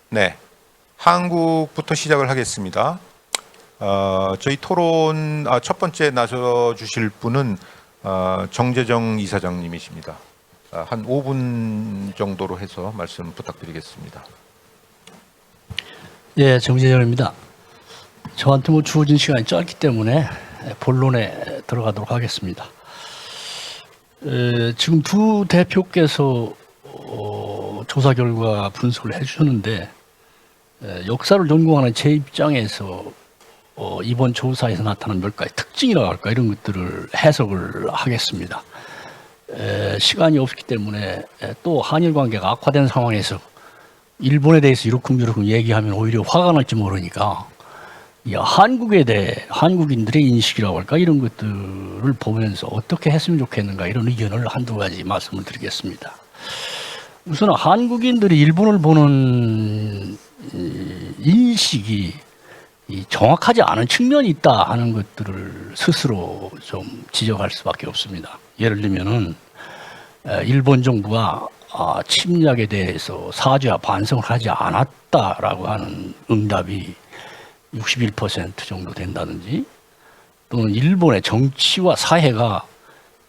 S2: 네 한국부터 시작을 하겠습니다. 저희 토론 첫 번째 나서 주실 분은 정재정 이사장님이십니다. 한 5분 정도로 해서 말씀 부탁드리겠습니다.
S4: 예, 정재정입니다. 저한테 뭐 주어진 시간이 짧기 때문에 본론에 들어가도록 하겠습니다. 지금 두 대표께서 조사 결과 분석을 해주셨는데 역사를 전공하는 제 입장에서 이번 조사에서 나타난 몇 가지 특징이라고 할까 이런 것들을 해석을 하겠습니다. 시간이 없기 때문에 또 한일 관계가 악화된 상황에서 일본에 대해서 이러쿵저러쿵 얘기하면 오히려 화가 날지 모르니까 한국에 대해 한국인들의 인식이라고 할까 이런 것들을 보면서 어떻게 했으면 좋겠는가 이런 의견을 한두 가지 말씀을 드리겠습니다. 우선 한국인들이 일본을 보는 인식이 정확하지 않은 측면이 있다 하는 것들을 스스로 좀 지적할 수밖에 없습니다. 예를 들면은 일본 정부가 침략에 대해서 사죄와 반성을 하지 않았다라고 하는 응답이 61% 정도 된다든지 또는 일본의 정치와 사회가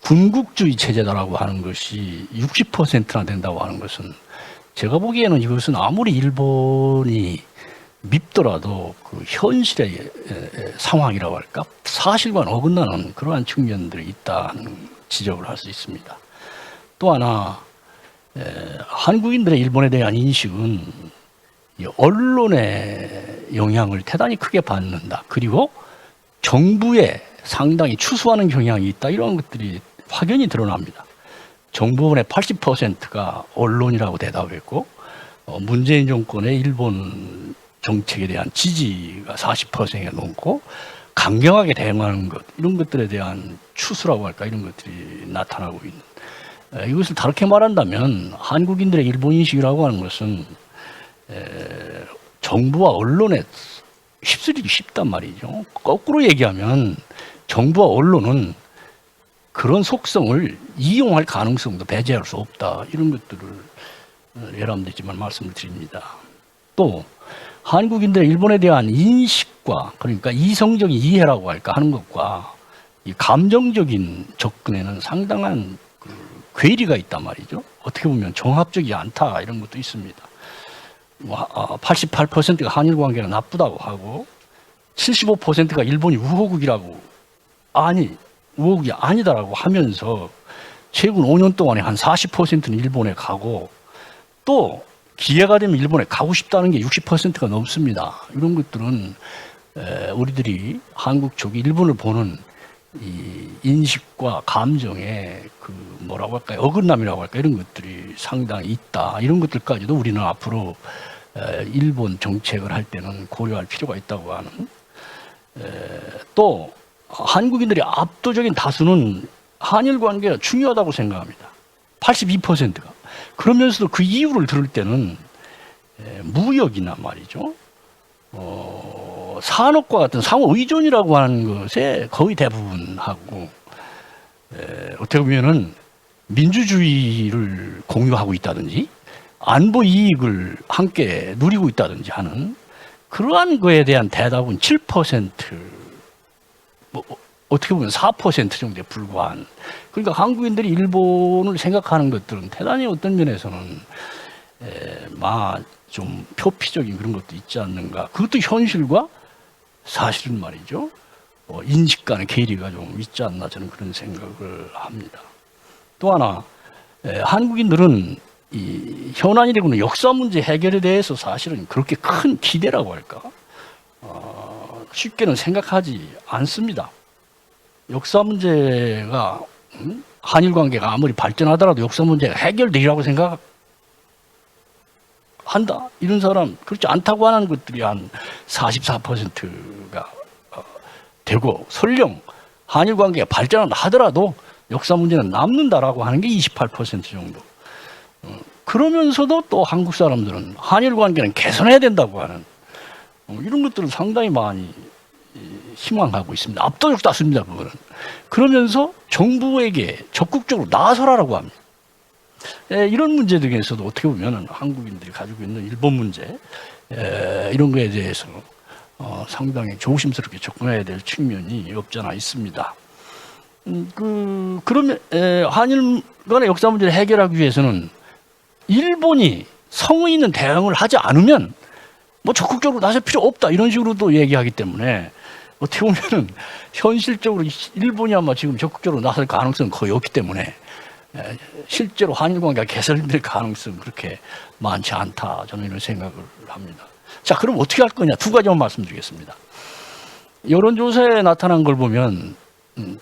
S4: 군국주의 체제다라고 하는 것이 60%나 된다고 하는 것은 제가 보기에는 이것은 아무리 일본이 밉더라도 그 현실의 상황이라고 할까 사실과는 어긋나는 그러한 측면들이 있다는 지적을 할 수 있습니다. 또 하나 한국인들의 일본에 대한 인식은 언론의 영향을 대단히 크게 받는다. 그리고 정부에 상당히 추수하는 경향이 있다. 이런 것들이 확연히 드러납니다. 정부원의 80%가 언론이라고 대답했고 문재인 정권의 일본 정책에 대한 지지가 40%가 넘고 강경하게 대응하는 것 이런 것들에 대한 추수라고 할까 이런 것들이 나타나고 있는 이것을 다르게 말한다면 한국인들의 일본 인식이라고 하는 것은 정부와 언론에 휩쓸리기 쉽단 말이죠. 거꾸로 얘기하면 정부와 언론은 그런 속성을 이용할 가능성도 배제할 수 없다. 이런 것들을 예람되지만 말씀을 드립니다. 또 한국인들의 일본에 대한 인식과, 그러니까 이성적인 이해라고 할까 하는 것과 이 감정적인 접근에는 상당한 그 괴리가 있단 말이죠. 어떻게 보면 종합적이지 않다 이런 것도 있습니다. 88%가 한일 관계가 나쁘다고 하고 75%가 일본이 우호국이라고, 우호국이 아니다라고 하면서 최근 5년 동안에 한 40%는 일본에 가고, 또 기회가 되면 일본에 가고 싶다는 게 60%가 넘습니다. 이런 것들은 우리들이 한국 쪽이 일본을 보는 이 인식과 감정의 그 뭐라고 할까요? 어긋남이라고 할까? 이런 것들이 상당히 있다. 이런 것들까지도 우리는 앞으로 일본 정책을 할 때는 고려할 필요가 있다고 하는. 또 한국인들의 압도적인 다수는 한일 관계가 중요하다고 생각합니다. 82%가. 그러면서도 그 이유를 들을 때는 무역이나 말이죠. 산업과 같은 상호 의존이라고 하는 것에 거의 대부분하고, 어떻게 보면은 민주주의를 공유하고 있다든지 안보 이익을 함께 누리고 있다든지 하는 그러한 거에 대한 대답은 7%, 어떻게 보면 4% 정도에 불과한. 그러니까 한국인들이 일본을 생각하는 것들은 대단히 어떤 면에서는 좀 표피적인 그런 것도 있지 않는가. 그것도 현실과 사실은 말이죠. 인식 간의 괴리가 좀 있지 않나, 저는 그런 생각을 합니다. 또 하나, 한국인들은 이 현안이 되고는 역사 문제 해결에 대해서 사실은 그렇게 큰 기대라고 할까, 쉽게는 생각하지 않습니다. 역사 문제가, 한일 관계가 아무리 발전하더라도 역사 문제가 해결되리라고 생각한다, 이런 사람 그렇지 않다고 하는 것들이 한 44%가 되고, 설령 한일 관계가 발전한다 하더라도 역사 문제는 남는다라고 하는 게 28% 정도. 그러면서도 또 한국 사람들은 한일 관계는 개선해야 된다고 하는 이런 것들을 상당히 많이 희망하고 있습니다. 압도적 다수입니다, 그거는. 그러면서 정부에게 적극적으로 나서라라고 합니다. 이런 문제 등에서도 어떻게 보면 한국인들이 가지고 있는 일본 문제, 이런 거에 대해서 상당히 조심스럽게 접근해야 될 측면이 없지 않아 있습니다. 그러면 한일 간의 역사 문제를 해결하기 위해서는 일본이 성의 있는 대응을 하지 않으면 뭐 적극적으로 나설 필요 없다, 이런 식으로도 얘기하기 때문에 어떻게 보면은 현실적으로 일본이 아마 지금 적극적으로 나설 가능성은 거의 없기 때문에 실제로 한일 관계가 개선될 가능성은 그렇게 많지 않다, 저는 이런 생각을 합니다. 자, 그럼 어떻게 할 거냐, 두 가지만 말씀드리겠습니다. 여론조사에 나타난 걸 보면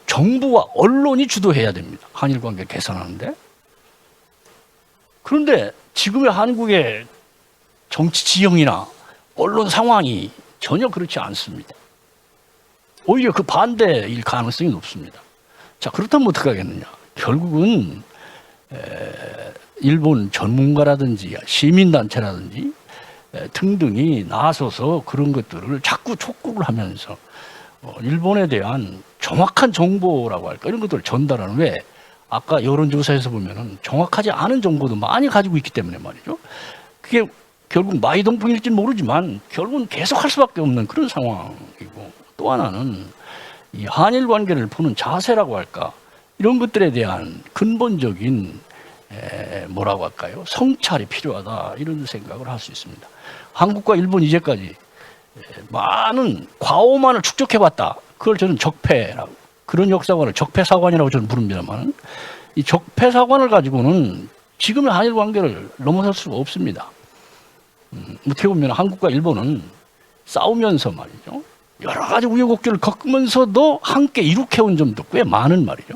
S4: 정부와 언론이 주도해야 됩니다, 한일 관계 개선하는데. 그런데 지금의 한국의 정치 지형이나 언론 상황이 전혀 그렇지 않습니다. 오히려 그 반대일 가능성이 높습니다. 자, 그렇다면 어떻게 하겠느냐. 결국은 일본 전문가라든지 시민단체라든지 등등이 나서서 그런 것들을 자꾸 촉구를 하면서 일본에 대한 정확한 정보라고 할까, 이런 것들을 전달하는, 왜 아까 여론조사에서 보면은 정확하지 않은 정보도 많이 가지고 있기 때문에 말이죠. 그게 결국 마이동풍일지는 모르지만 결국은 계속할 수밖에 없는 그런 상황이고, 또 하나는 이 한일 관계를 보는 자세라고 할까, 이런 것들에 대한 근본적인 뭐라고 할까요, 성찰이 필요하다, 이런 생각을 할 수 있습니다. 한국과 일본 이제까지 많은 과오만을 축적해봤다. 그걸 저는 적폐라고, 그런 역사관을 적폐사관이라고 저는 부릅니다만, 이 적폐사관을 가지고는 지금의 한일 관계를 넘어설 수가 없습니다. 어떻게 보면 한국과 일본은 싸우면서 말이죠, 여러 가지 우여곡절을 겪으면서도 함께 이룩해온 점도 꽤 많은 말이죠.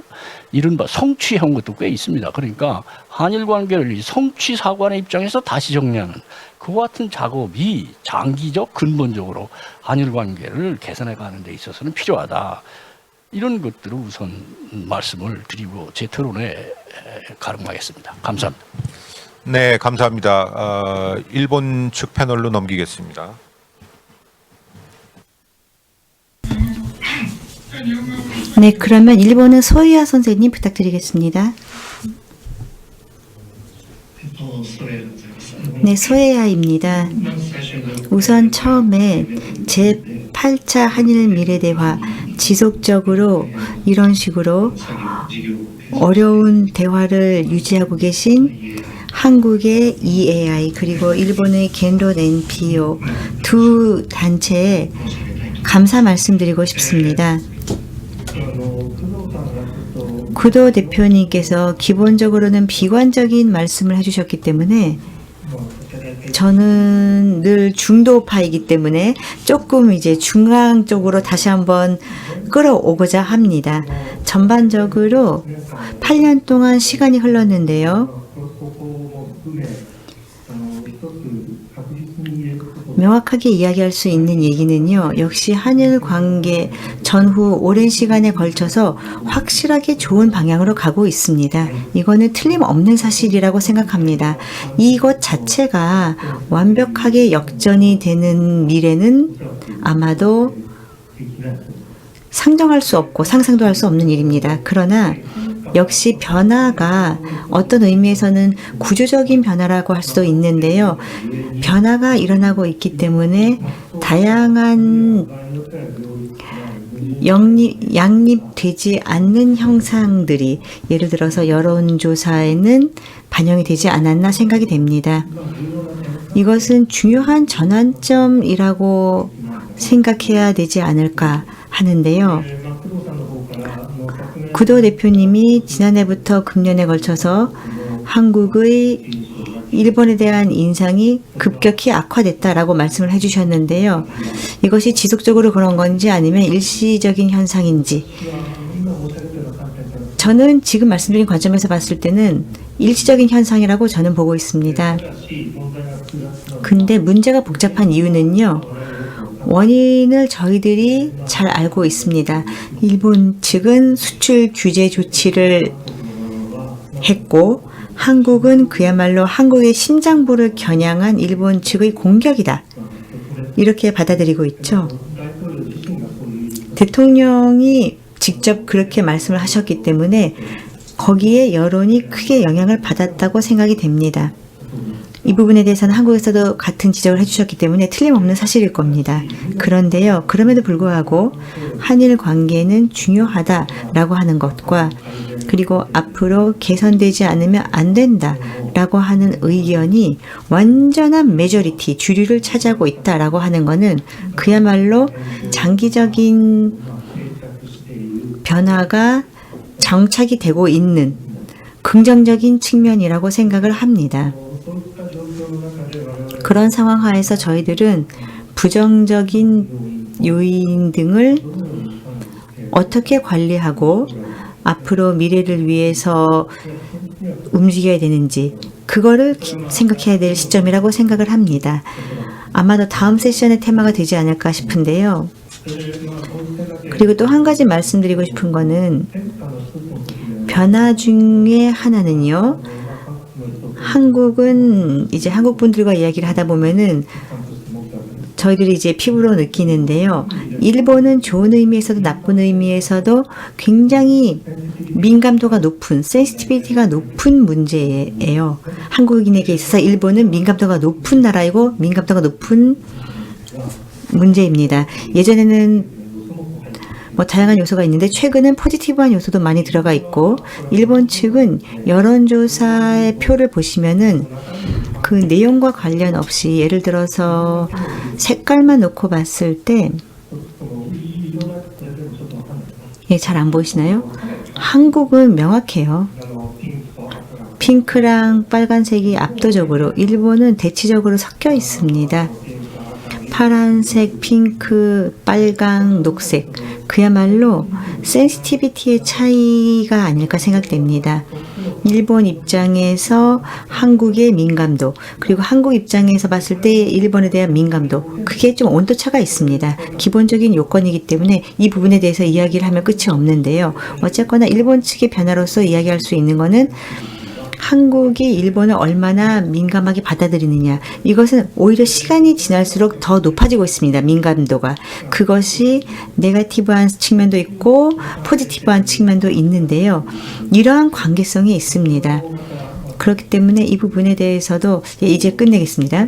S4: 이른바 성취해온 것도 꽤 있습니다. 그러니까 한일 관계를 이 성취사관의 입장에서 다시 정리하는 그와 같은 작업이 장기적, 근본적으로 한일 관계를 개선해가는 데 있어서는 필요하다. 이런 것들을 우선 말씀을 드리고 제 토론에 가름하겠습니다. 감사합니다.
S2: 네, 감사합니다. 일본 측 패널로 넘기겠습니다.
S5: 네, 그러면 일본은 소희아 선생님 부탁드리겠습니다. 네, 소혜야입니다. 우선 처음에 제8차 한일 미래대화 지속적으로 이런 식으로 어려운 대화를 유지하고 계신 한국의 EAI 그리고 일본의 겐론 NPO 두 단체에 감사 말씀드리고 싶습니다. 구도 대표님께서 기본적으로는 비관적인 말씀을 해주셨기 때문에 저는 늘 중도파이기 때문에 조금 이제 중앙 쪽으로 다시 한번 끌어오고자 합니다. 전반적으로 8년 동안 시간이 흘렀는데요. 명확하게 이야기할 수 있는 얘기는요. 역시 한일 관계 전후 오랜 시간에 걸쳐서 확실하게 좋은 방향으로 가고 있습니다. 이거는 틀림없는 사실이라고 생각합니다. 이것 자체가 완벽하게 역전이 되는 미래는 아마도 상정할 수 없고 상상도 할 수 없는 일입니다. 그러나 역시 변화가 어떤 의미에서는 구조적인 변화라고 할 수도 있는데요. 변화가 일어나고 있기 때문에 다양한 양립되지 않는 형상들이 예를 들어서 여론조사에는 반영이 되지 않았나 생각이 됩니다. 이것은 중요한 전환점이라고 생각해야 되지 않을까 하는데요. 구도 대표님이 지난해부터 금년에 걸쳐서 한국의 일본에 대한 인상이 급격히 악화됐다라고 말씀을 해주셨는데요. 이것이 지속적으로 그런 건지 아니면 일시적인 현상인지 저는 지금 말씀드린 관점에서 봤을 때는 일시적인 현상이라고 저는 보고 있습니다. 근데 문제가 복잡한 이유는요. 원인을 저희들이 잘 알고 있습니다. 일본 측은 수출 규제 조치를 했고 한국은 그야말로 한국의 심장부를 겨냥한 일본 측의 공격이다. 이렇게 받아들이고 있죠. 대통령이 직접 그렇게 말씀을 하셨기 때문에 거기에 여론이 크게 영향을 받았다고 생각이 됩니다. 이 부분에 대해서는 한국에서도 같은 지적을 해주셨기 때문에 틀림없는 사실일 겁니다. 그런데요, 그럼에도 불구하고 한일 관계는 중요하다라고 하는 것과 그리고 앞으로 개선되지 않으면 안 된다라고 하는 의견이 완전한 메조리티, 주류를 차지하고 있다라고 하는 것은 그야말로 장기적인 변화가 정착이 되고 있는 긍정적인 측면이라고 생각을 합니다. 그런 상황 하에서 저희들은 부정적인 요인 등을 어떻게 관리하고 앞으로 미래를 위해서 움직여야 되는지 그거를 생각해야 될 시점이라고 생각을 합니다. 아마도 다음 세션의 테마가 되지 않을까 싶은데요. 그리고 또 한 가지 말씀드리고 싶은 거는 변화 중에 하나는요. 한국은 이제 한국 분들과 이야기를 하다 보면은 저희들이 이제 피부로 느끼는데요. 일본은 좋은 의미에서도 나쁜 의미에서도 굉장히 민감도가 높은, 센시티비티가 높은 문제예요. 한국인에게 있어서 일본은 민감도가 높은 나라이고 민감도가 높은 문제입니다. 예전에는 뭐 다양한 요소가 있는데 최근은 포지티브한 요소도 많이 들어가 있고 일본 측은 여론조사의 표를 보시면은 그 내용과 관련 없이 예를 들어서 색깔만 놓고 봤을 때 예, 잘 안 보이시나요? 한국은 명확해요. 핑크랑 빨간색이 압도적으로 일본은 대치적으로 섞여 있습니다. 파란색, 핑크, 빨강, 녹색 그야말로 센시티비티의 차이가 아닐까 생각됩니다. 일본 입장에서 한국의 민감도 그리고 한국 입장에서 봤을 때 일본에 대한 민감도 그게 좀 온도차가 있습니다. 기본적인 요건이기 때문에 이 부분에 대해서 이야기를 하면 끝이 없는데요. 어쨌거나 일본 측의 변화로서 이야기할 수 있는 거는 한국이 일본을 얼마나 민감하게 받아들이느냐 이것은 오히려 시간이 지날수록 더 높아지고 있습니다. 민감도가 그것이 네거티브한 측면도 있고 포지티브한 측면도 있는데요. 이러한 관계성이 있습니다. 그렇기 때문에 이 부분에 대해서도 이제 끝내겠습니다.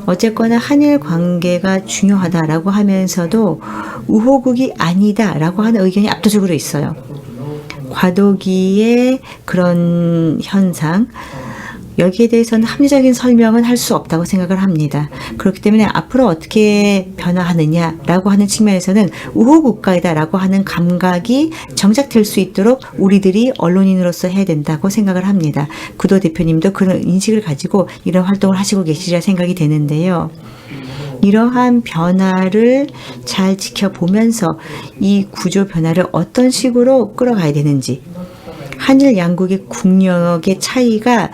S5: 어쨌거나 한일 관계가 중요하다라고 하면서도 우호국이 아니다라고 하는 의견이 압도적으로 있어요. 과도기의 그런 현상, 여기에 대해서는 합리적인 설명은 할 수 없다고 생각을 합니다. 그렇기 때문에 앞으로 어떻게 변화하느냐라고 하는 측면에서는 우호국가이다라고 하는 감각이 정착될 수 있도록 우리들이 언론인으로서 해야 된다고 생각을 합니다. 구도 대표님도 그런 인식을 가지고 이런 활동을 하시고 계시리라 생각이 되는데요. 이러한 변화를 잘 지켜보면서 이 구조 변화를 어떤 식으로 끌어가야 되는지, 한일 양국의 국력의 차이가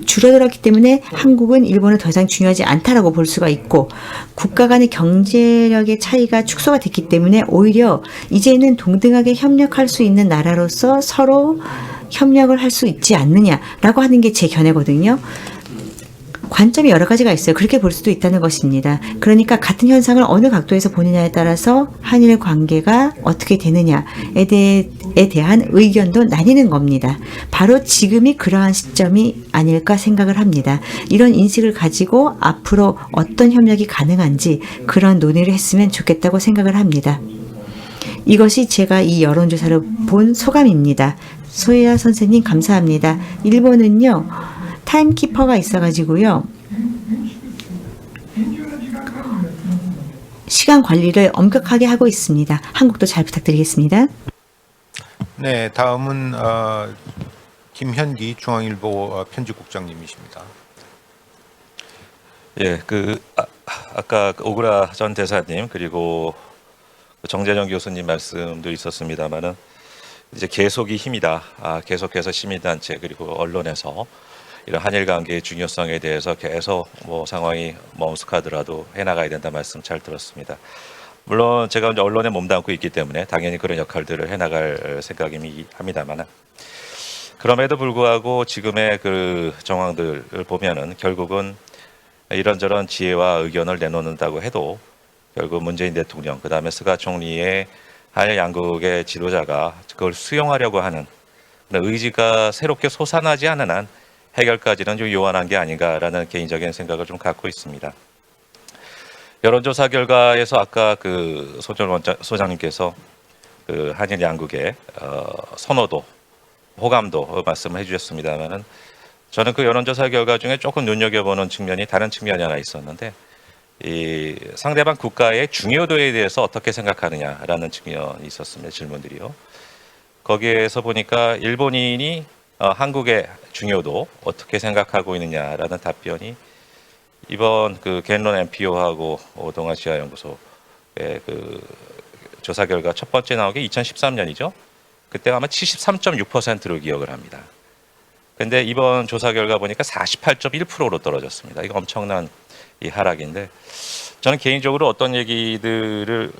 S5: 줄어들었기 때문에 한국은 일본을 더 이상 중요하지 않다라고 볼 수가 있고, 국가 간의 경제력의 차이가 축소가 됐기 때문에 오히려 이제는 동등하게 협력할 수 있는 나라로서 서로 협력을 할 수 있지 않느냐라고 하는 게 제 견해거든요. 관점이 여러 가지가 있어요. 그렇게 볼 수도 있다는 것입니다. 그러니까 같은 현상을 어느 각도에서 보느냐에 따라서 한일 관계가 어떻게 되느냐에 대한 의견도 나뉘는 겁니다. 바로 지금이 그러한 시점이 아닐까 생각을 합니다. 이런 인식을 가지고 앞으로 어떤 협력이 가능한지 그런 논의를 했으면 좋겠다고 생각을 합니다. 이것이 제가 이 여론조사를 본 소감입니다. 소혜아 선생님 감사합니다. 일본은요, 타임키퍼가 있어가지고요, 시간 관리를 엄격하게 하고 있습니다. 한국도 잘 부탁드리겠습니다.
S2: 네, 다음은 김현기 중앙일보 편집국장님이십니다.
S6: 예, 아까 오그라 전 대사님 그리고 정재정 교수님 말씀도 있었습니다만은 이제 계속이 힘이다. 계속해서 시민단체 그리고 언론에서 이런 한일 관계의 중요성에 대해서 계속 상황이 엄숙하더라도 해나가야 된다 말씀 잘 들었습니다. 물론 제가 이제 언론에 몸담고 있기 때문에 당연히 그런 역할들을 해나갈 생각입니다만, 그럼에도 불구하고 지금의 그 정황들을 보면은 결국은 이런저런 지혜와 의견을 내놓는다고 해도 결국 문재인 대통령, 그 다음에 스가 총리의 한일 양국의 지도자가 그걸 수용하려고 하는 의지가 새롭게 솟아나지 않은 한 해결까지는 좀 요원한 게 아닌가라는 개인적인 생각을 좀 갖고 있습니다. 여론조사 결과에서 아까 그 소전 소장님께서 그 한일 양국의 선호도, 호감도 말씀을 해주셨습니다만은, 저는 그 여론조사 결과 중에 조금 눈여겨보는 측면이 다른 측면이 하나 있었는데, 이 상대방 국가의 중요도에 대해서 어떻게 생각하느냐라는 측면이 있었습니다. 질문들이요. 거기에서 보니까 일본인이 한국의 중요도 어떻게 생각하고 있느냐라는 답변이 이번 그 겐론 NPO하고 동아시아연구소의 그 조사 결과 첫 번째 나온 게 2013년이죠. 그때 아마 73.6%로 기억을 합니다. 근데 이번 조사 결과 보니까 48.1%로 떨어졌습니다. 이거 엄청난 이 하락인데, 저는 개인적으로 어떤 얘기들을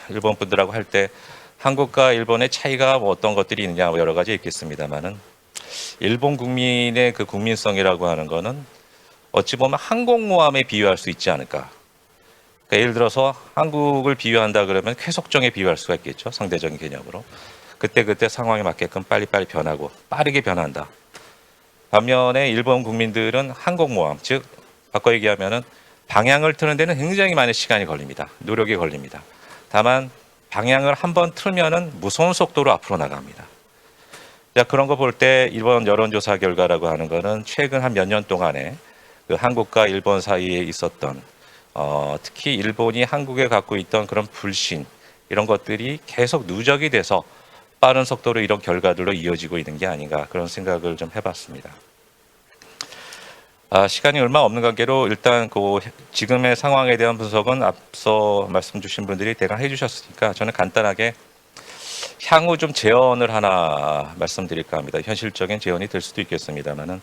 S6: 일본 분들하고 할 때 한국과 일본의 차이가 어떤 것들이 있느냐 여러 가지 있겠습니다만은, 일본 국민의 그 국민성이라고 하는 거는 어찌 보면 항공모함에 비유할 수 있지 않을까. 그러니까 예를 들어서 한국을 비유한다 그러면 쾌속정에 비유할 수가 있겠죠. 상대적인 개념으로. 그때 상황에 맞게끔 빨리빨리 변하고 빠르게 변한다. 반면에 일본 국민들은 항공모함, 즉 바꿔 얘기하면은 방향을 트는 데는 굉장히 많은 시간이 걸립니다. 노력이 걸립니다. 다만 방향을 한번 틀면은 무서운 속도로 앞으로 나갑니다. 자, 그런 거 볼 때 이번 여론조사 결과라고 하는 거는 최근 한 몇 년 동안에 그 한국과 일본 사이에 있었던 특히 일본이 한국에 갖고 있던 그런 불신, 이런 것들이 계속 누적이 돼서 빠른 속도로 이런 결과들로 이어지고 있는 게 아닌가, 그런 생각을 좀 해봤습니다. 시간이 얼마 없는 관계로 일단 그 지금의 상황에 대한 분석은 앞서 말씀 주신 분들이 대강 해주셨으니까 저는 간단하게 향후 좀 제언을 하나 말씀드릴까 합니다. 현실적인 제언이 될 수도 있겠습니다만은,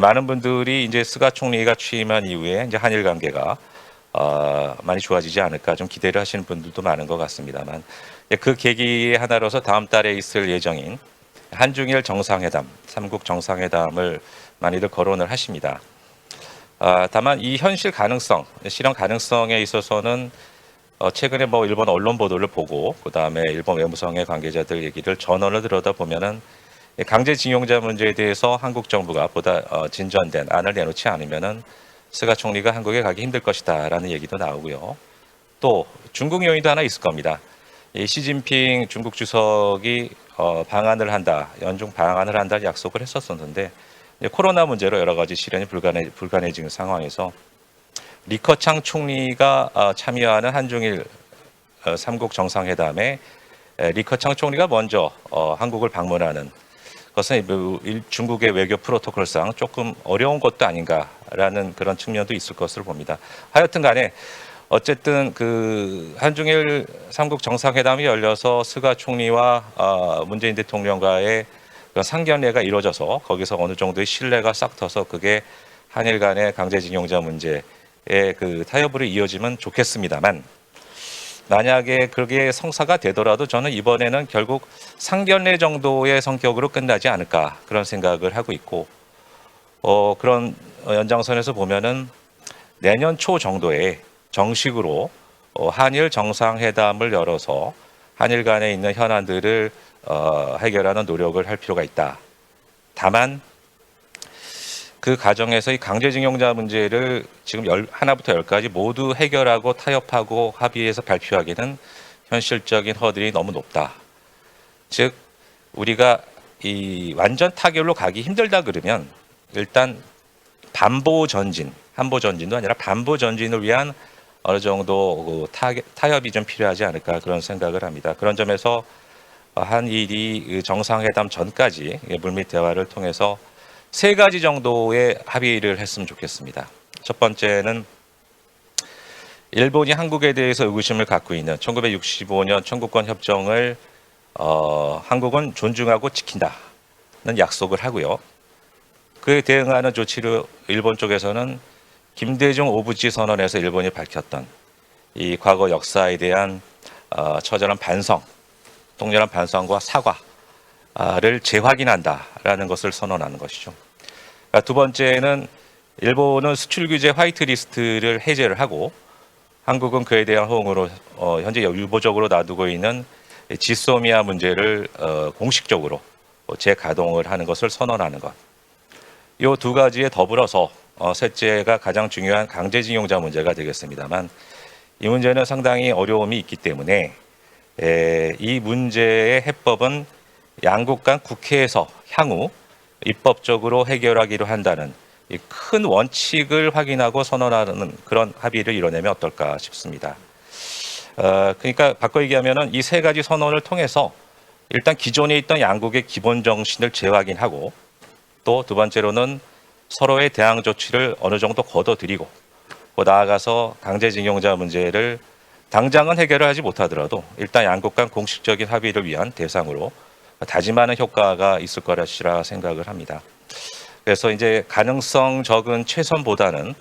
S6: 많은 분들이 이제 스가 총리가 취임한 이후에 이제 한일 관계가 많이 좋아지지 않을까 좀 기대를 하시는 분들도 많은 것 같습니다만, 그 계기의 하나로서 다음 달에 있을 예정인 한중일 정상회담, 3국 정상회담을 많이들 거론을 하십니다. 다만 이 현실 가능성, 실현 가능성에 있어서는 최근에 일본 언론 보도를 보고, 그 다음에 일본 외무성의 관계자들 얘기를 전언을 들여다보면은 강제징용자 문제에 대해서 한국 정부가 보다 진전된 안을 내놓지 않으면은 스가 총리가 한국에 가기 힘들 것이다라는 얘기도 나오고요. 또 중국 요인도 하나 있을 겁니다. 이 시진핑 중국 주석이 방한을 한다, 연중 방한을 한다 약속을 했었었는데 코로나 문제로 여러 가지 실현이 불가능해지는 상황에서 리커창 총리가 참여하는 한중일 3국 정상회담에 리커창 총리가 먼저 한국을 방문하는 것은 중국의 외교 프로토콜상 조금 어려운 것도 아닌가라는 그런 측면도 있을 것으로 봅니다. 하여튼 간에 어쨌든 그 한중일 3국 정상회담이 열려서 스가 총리와 문재인 대통령과의 그 상견례가 이루어져서 거기서 어느 정도의 신뢰가 싹 터서 그게 한일 간의 강제징용자 문제의 그 타협으로 이어지면 좋겠습니다만 만약에 그게 성사가 되더라도 저는 이번에는 결국 상견례 정도의 성격으로 끝나지 않을까 그런 생각을 하고 있고 그런 연장선에서 보면은 내년 초 정도에 정식으로 한일 정상회담을 열어서 한일 간에 있는 현안들을 해결하는 노력을 할 필요가 있다. 다만 그 과정에서 이 강제징용자 문제를 지금 하나부터 열까지 모두 해결하고 타협하고 합의해서 발표하기는 현실적인 허들이 너무 높다. 즉 우리가 이 완전 타결로 가기 힘들다 그러면 일단 반보 전진, 한보 전진도 아니라 반보 전진을 위한 어느 정도 타협이 좀 필요하지 않을까 그런 생각을 합니다. 그런 점에서 한일이 정상회담 전까지 물밑 대화를 통해서 3가지 정도의 합의를 했으면 좋겠습니다. 첫 번째는 일본이 한국에 대해서 의구심을 갖고 있는 1965년 청구권 협정을 한국은 존중하고 지킨다는 약속을 하고요. 그에 대응하는 조치를 일본 쪽에서는 김대중 오부지 선언에서 일본이 밝혔던 이 과거 역사에 대한 처절한 반성, 통렬한 반성과 사과를 재확인한다라는 것을 선언하는 것이죠. 두 번째는 일본은 수출 규제 화이트리스트를 해제를 하고 한국은 그에 대한 호응으로 현재 유보적으로 놔두고 있는 지소미아 문제를 공식적으로 재가동을 하는 것을 선언하는 것. 이 2가지에 더불어서 셋째가 가장 중요한 강제징용자 문제가 되겠습니다만 이 문제는 상당히 어려움이 있기 때문에 이 문제의 해법은 양국 간 국회에서 향후 입법적으로 해결하기로 한다는 이 큰 원칙을 확인하고 선언하는 그런 합의를 이뤄내면 어떨까 싶습니다. 그러니까 바꿔 얘기하면은 이 3가지 선언을 통해서 일단 기존에 있던 양국의 기본 정신을 재확인하고 또 두 번째로는 서로의 대항 조치를 어느 정도 거둬들이고 나아가서 강제징용자 문제를 당장은 해결을 하지 못하더라도 일단 양국 간 공식적인 합의를 위한 대상으로 다짐하는 효과가 있을 거라시라 생각을 합니다. 그래서 이제 가능성 적은 최선보다는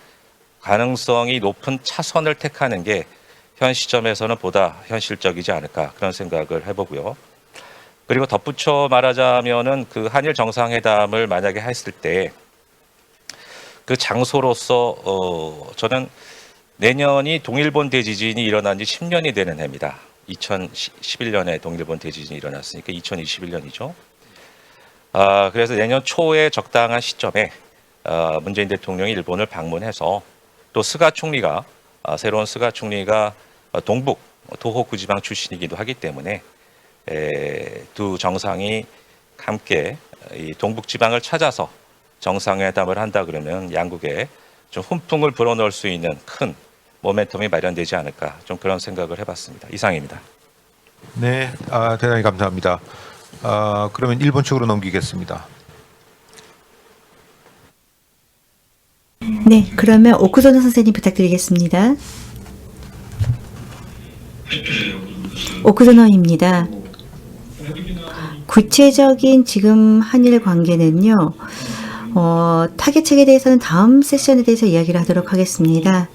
S6: 가능성이 높은 차선을 택하는 게 현 시점에서는 보다 현실적이지 않을까 그런 생각을 해보고요. 그리고 덧붙여 말하자면은 그 한일 정상회담을 만약에 했을 때 그 장소로서 저는 내년이 동일본 대지진이 일어난 지 10년이 되는 해입니다. 2011년에 동일본 대지진이 일어났으니까 2021년이죠. 그래서 내년 초에 적당한 시점에 문재인 대통령이 일본을 방문해서 또 스가 총리가 새로운 스가 총리가 동북 도호쿠 지방 출신이기도 하기 때문에 두 정상이 함께 이 동북 지방을 찾아서 정상회담을 한다 그러면 양국에 좀 훈풍을 불어넣을 수 있는 큰 모멘텀이 마련되지 않을까 좀 그런 생각을 해봤습니다. 이상입니다.
S2: 네, 대단히 감사합니다. 그러면 일본 측으로 넘기겠습니다.
S5: 네, 그러면 오쿠소노 선생님 부탁드리겠습니다. 오쿠소노입니다. 구체적인 지금 한일 관계는요. 타겟책에 대해서는 다음 세션에 대해서 이야기를 하도록 하겠습니다.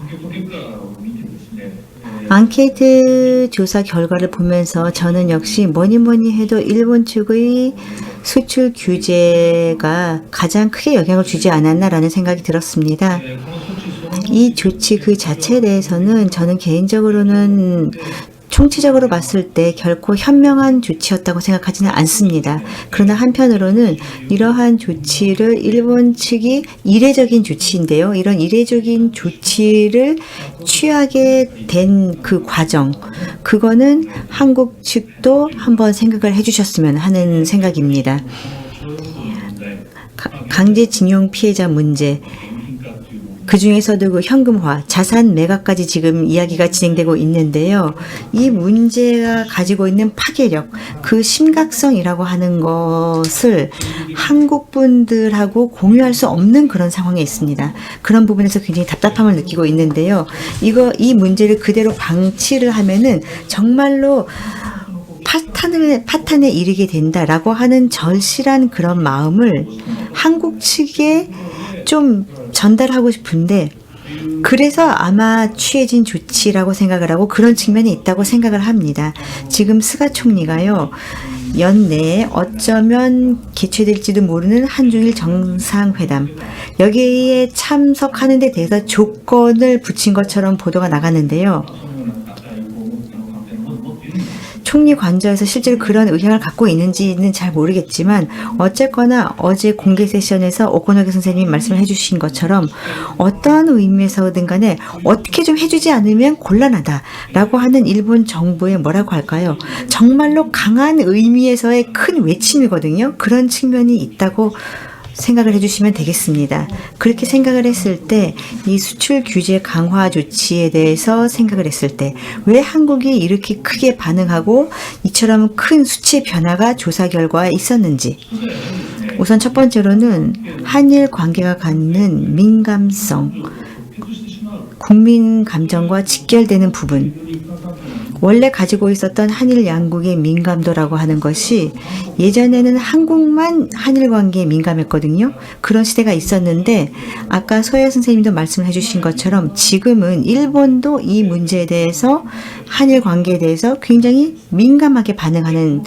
S5: 앙케이트 조사 결과를 보면서 저는 역시 뭐니 해도 일본 측의 수출 규제가 가장 크게 영향을 주지 않았나라는 생각이 들었습니다. 이 조치 그 자체에 대해서는 저는 개인적으로는 총체적으로 봤을 때 결코 현명한 조치였다고 생각하지는 않습니다. 그러나 한편으로는 이러한 조치를 일본 측이 이례적인 조치인데요. 이런 이례적인 조치를 취하게 된 그 과정, 그거는 한국 측도 한번 생각을 해주셨으면 하는 생각입니다. 강제징용 피해자 문제, 그 중에서도 그 현금화, 자산 매각까지 지금 이야기가 진행되고 있는데요. 이 문제가 가지고 있는 파괴력, 그 심각성이라고 하는 것을 한국 분들하고 공유할 수 없는 그런 상황에 있습니다. 그런 부분에서 굉장히 답답함을 느끼고 있는데요. 이 문제를 그대로 방치를 하면은 정말로 파탄에 이르게 된다라고 하는 절실한 그런 마음을 한국 측에 좀 전달하고 싶은데, 그래서 아마 취해진 조치라고 생각을 하고 그런 측면이 있다고 생각을 합니다. 지금 스가 총리가요, 연내에 어쩌면 개최될지도 모르는 한중일 정상회담, 여기에 참석하는 데 대해서 조건을 붙인 것처럼 보도가 나갔는데요. 총리 관저에서 실제로 그런 의향을 갖고 있는지는 잘 모르겠지만, 어쨌거나 어제 공개 세션에서 오코노게 선생님이 말씀을 해주신 것처럼 어떠한 의미에서든 간에 어떻게 좀 해주지 않으면 곤란하다라고 하는 일본 정부의 뭐라고 할까요? 정말로 강한 의미에서의 큰 외침이거든요. 그런 측면이 있다고 생각을 해주시면 되겠습니다. 그렇게 생각을 했을 때 이 수출 규제 강화 조치에 대해서 생각을 했을 때 왜 한국이 이렇게 크게 반응하고 이처럼 큰 수치의 변화가 조사 결과에 있었는지, 우선 첫 번째로는 한일 관계가 갖는 민감성, 국민 감정과 직결되는 부분, 원래 가지고 있었던 한일 양국의 민감도라고 하는 것이 예전에는 한국만 한일 관계에 민감했거든요. 그런 시대가 있었는데, 아까 소혜 선생님도 말씀을 해주신 것처럼 지금은 일본도 이 문제에 대해서, 한일 관계에 대해서 굉장히 민감하게 반응하는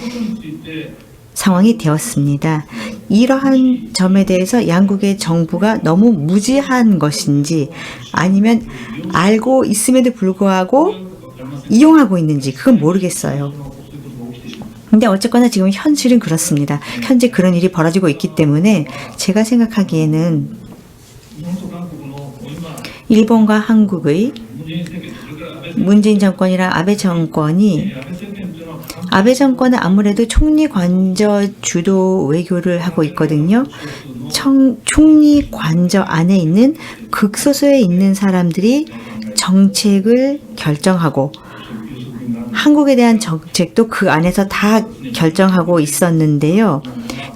S5: 상황이 되었습니다. 이러한 점에 대해서 양국의 정부가 너무 무지한 것인지, 아니면 알고 있음에도 불구하고 이용하고 있는지 그건 모르겠어요. 근데 어쨌거나 지금 현실은 그렇습니다. 현재 그런 일이 벌어지고 있기 때문에 제가 생각하기에는 일본과 한국의 문재인 정권이랑 아베 정권은 아무래도 총리 관저 주도 외교를 하고 있거든요. 총리 관저 안에 있는 극소수에 있는 사람들이 정책을 결정하고, 한국에 대한 정책도 그 안에서 다 결정하고 있었는데요.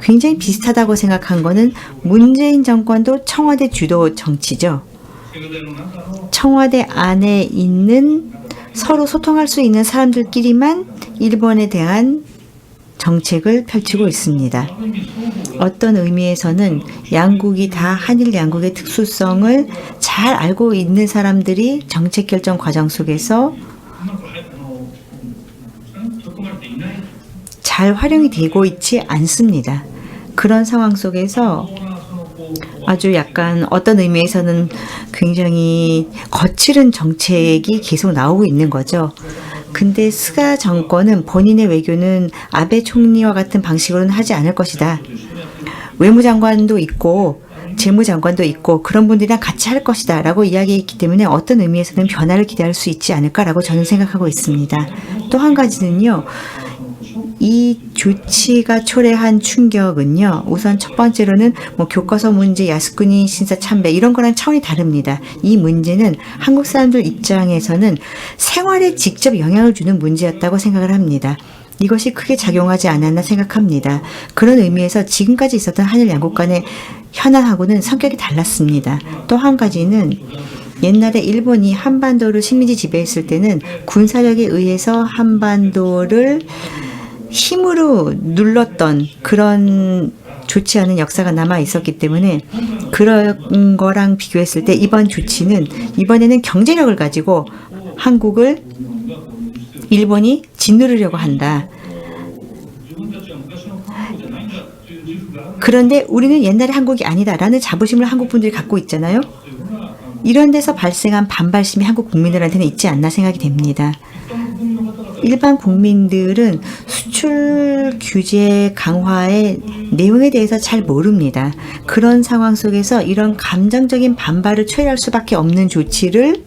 S5: 굉장히 비슷하다고 생각한 거는 문재인 정권도 청와대 주도 정치죠. 청와대 안에 있는 서로 소통할 수 있는 사람들끼리만 일본에 대한 정책을 펼치고 있습니다. 어떤 의미에서는 양국이 다 한일 양국의 특수성을 잘 알고 있는 사람들이 정책 결정 과정 속에서 잘 활용이 되고 있지 않습니다. 그런 상황 속에서 아주 약간 어떤 의미에서는 굉장히 거칠은 정책이 계속 나오고 있는 거죠. 근데 스가 정권은 본인의 외교는 아베 총리와 같은 방식으로는 하지 않을 것이다. 외무장관도 있고 재무장관도 있고 그런 분들이랑 같이 할 것이다 라고 이야기했기 때문에 어떤 의미에서는 변화를 기대할 수 있지 않을까라고 저는 생각하고 있습니다. 또 한 가지는요. 이 조치가 초래한 충격은요. 우선 첫 번째로는 교과서 문제, 야스쿠니 신사 참배 이런 거랑 차원이 다릅니다. 이 문제는 한국 사람들 입장에서는 생활에 직접 영향을 주는 문제였다고 생각을 합니다. 이것이 크게 작용하지 않았나 생각합니다. 그런 의미에서 지금까지 있었던 한일 양국 간의 현안하고는 성격이 달랐습니다. 또 한 가지는 옛날에 일본이 한반도를 식민지 지배했을 때는 군사력에 의해서 한반도를 힘으로 눌렀던 그런 좋지 않은 역사가 남아 있었기 때문에 그런 거랑 비교했을 때 이번에는 경제력을 가지고 한국을 일본이 짓누르려고 한다. 그런데 우리는 옛날의 한국이 아니다라는 자부심을 한국 분들이 갖고 있잖아요. 이런 데서 발생한 반발심이 한국 국민들한테는 있지 않나 생각이 됩니다. 일반 국민들은 수출 규제 강화의 내용에 대해서 잘 모릅니다. 그런 상황 속에서 이런 감정적인 반발을 초래할 수밖에 없는 조치를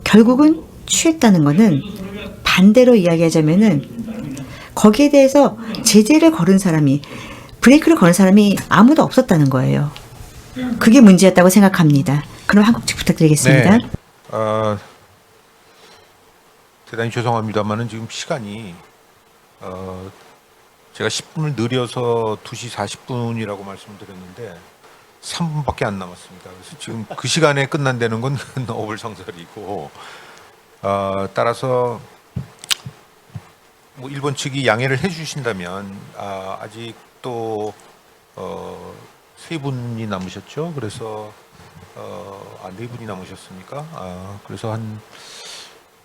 S5: 결국은 취했다는 것은 반대로 이야기하자면은 거기에 대해서 제재를 걸은 사람이, 브레이크를 거는 사람이 아무도 없었다는 거예요. 그게 문제였다고 생각합니다. 그럼 한국 측 부탁드리겠습니다.
S2: 네. 대단히 죄송합니다만은 지금 시간이 제가 10분을 느려서 2시 40분이라고 말씀드렸는데 3분밖에 안 남았습니다. 그래서 지금 그 시간에 끝난다는 건 어불성설이고, 따라서 뭐 일본 측이 양해를 해주신다면 아직 또 3분이 남으셨죠. 그래서 4분이 남으셨습니까? 그래서 한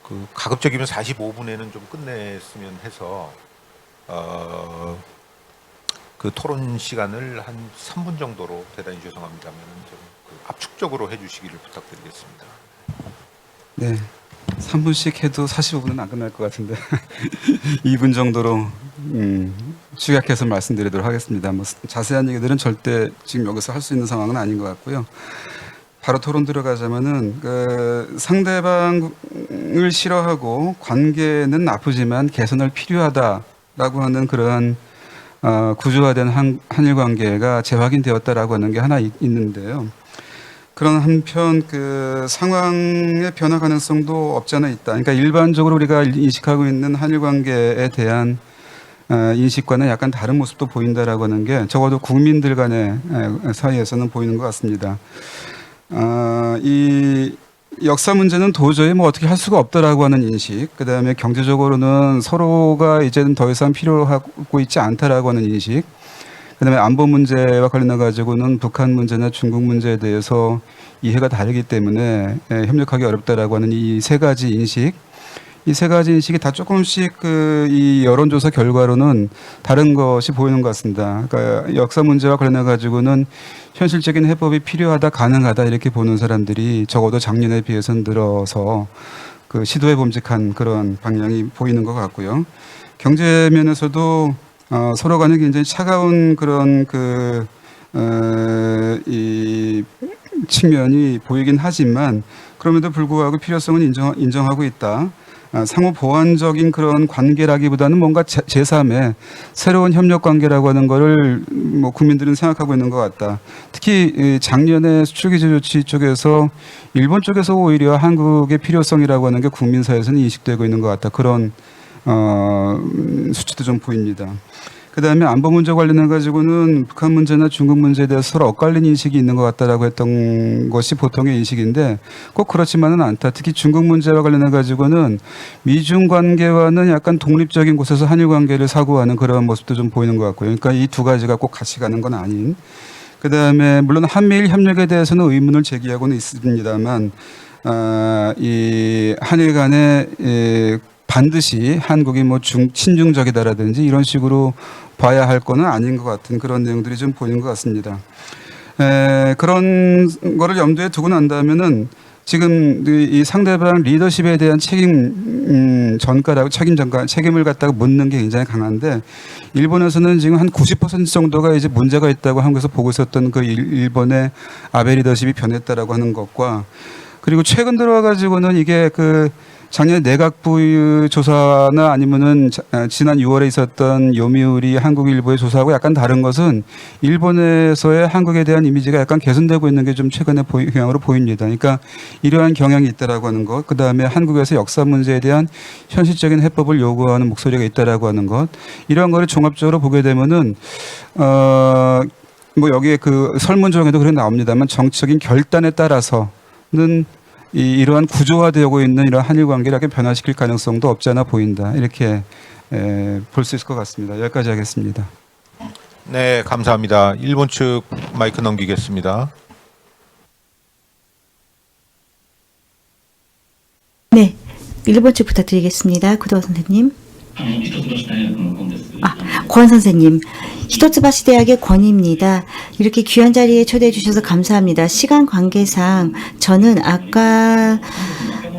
S2: 그 가급적이면 45분에는 좀 끝냈으면 해서 그 토론 시간을 한 3분 정도로, 대단히 죄송합니다만 좀 압축적으로 해주시기를 부탁드리겠습니다.
S7: 네, 3분씩 해도 45분은 안 끝날 것 같은데 2분 정도로 축약해서 말씀드리도록 하겠습니다. 뭐 자세한 얘기들은 절대 지금 여기서 할 수 있는 상황은 아닌 것 같고요. 바로 토론 들어가자면은 그 상대방을 싫어하고 관계는 나쁘지만 개선을 필요하다라고 하는 그러한 구조화된 한일 관계가 재확인되었다라고 하는 게 하나 있는데요. 그런 한편 그 상황의 변화 가능성도 없지 않아 있다. 그러니까 일반적으로 우리가 인식하고 있는 한일 관계에 대한 인식과는 약간 다른 모습도 보인다라고 하는 게 적어도 국민들 간의 사이에서는 보이는 것 같습니다. 이 역사 문제는 도저히 뭐 어떻게 할 수가 없다라고 하는 인식, 그 다음에 경제적으로는 서로가 이제는 더 이상 필요하고 있지 않다라고 하는 인식, 그 다음에 안보 문제와 관련해 가지고는 북한 문제나 중국 문제에 대해서 이해가 다르기 때문에 협력하기 어렵다라고 하는 이 세 가지 인식, 이 세 가지 인식이 다 조금씩 이 여론조사 결과로는 다른 것이 보이는 것 같습니다. 그러니까 역사 문제와 관련해 가지고는 현실적인 해법이 필요하다, 가능하다 이렇게 보는 사람들이 적어도 작년에 비해서는 늘어서 그 시도에 범직한 그런 방향이 보이는 것 같고요. 경제 면에서도 서로 간에 굉장히 차가운 그런 이 측면이 보이긴 하지만 그럼에도 불구하고 필요성은 인정하고 있다. 상호 보완적인 그런 관계라기보다는 뭔가 제3의 새로운 협력 관계라고 하는 거를 뭐 국민들은 생각하고 있는 것 같다. 특히 작년에 수출규제 조치 쪽에서 일본 쪽에서 오히려 한국의 필요성이라고 하는 게 국민 사회에서는 인식되고 있는 것 같다. 그런 수치도 좀 보입니다. 그다음에 안보 문제 관련해 가지고는 북한 문제나 중국 문제에 대해서 서로 엇갈린 인식이 있는 것 같다라고 했던 것이 보통의 인식인데 꼭 그렇지만은 않다. 특히 중국 문제와 관련해 가지고는 미중 관계와는 약간 독립적인 곳에서 한일 관계를 사고하는 그런 모습도 좀 보이는 것 같고요. 그러니까 이 두 가지가 꼭 같이 가는 건 아닌. 그다음에 물론 한미일 협력에 대해서는 의문을 제기하고는 있습니다만 이 한일 간의 반드시 한국이 뭐 친중적이다라든지 이런 식으로 봐야 할 거는 아닌 것 같은 그런 내용들이 좀 보이는 것 같습니다. 그런 거를 염두에 두고 난다면은 지금 이 상대방 리더십에 대한 책임을 갖다가 묻는 게 굉장히 강한데 일본에서는 지금 한 90% 정도가 이제 문제가 있다고 한국에서 보고 있었던 그 일본의 아베 리더십이 변했다라고 하는 것과 그리고 최근 들어와 가지고는 이게 그 작년에 내각부 조사나 아니면은 지난 6월에 있었던 요미우리 한국일보의 조사하고 약간 다른 것은 일본에서의 한국에 대한 이미지가 약간 개선되고 있는 게 좀 최근에 경향으로 보입니다. 그러니까 이러한 경향이 있다라고 하는 것, 그 다음에 한국에서 역사 문제에 대한 현실적인 해법을 요구하는 목소리가 있다라고 하는 것, 이러한 거를 종합적으로 보게 되면은 뭐 여기에 그 설문조사에도 그렇게 나옵니다만 정치적인 결단에 따라서는 이러한 구조화되고 있는 이러한 한일 관계를 이렇게 변화시킬 가능성도 없지 않아 보인다. 이렇게 볼 수 있을 것 같습니다. 여기까지 하겠습니다.
S2: 네, 감사합니다. 일본 측 마이크 넘기겠습니다.
S5: 네, 일본 측 부탁드리겠습니다. 구도화 선생님. 권 선생님, 히토츠바시 대학의 권입니다. 이렇게 귀한 자리에 초대해 주셔서 감사합니다. 시간 관계상 저는 아까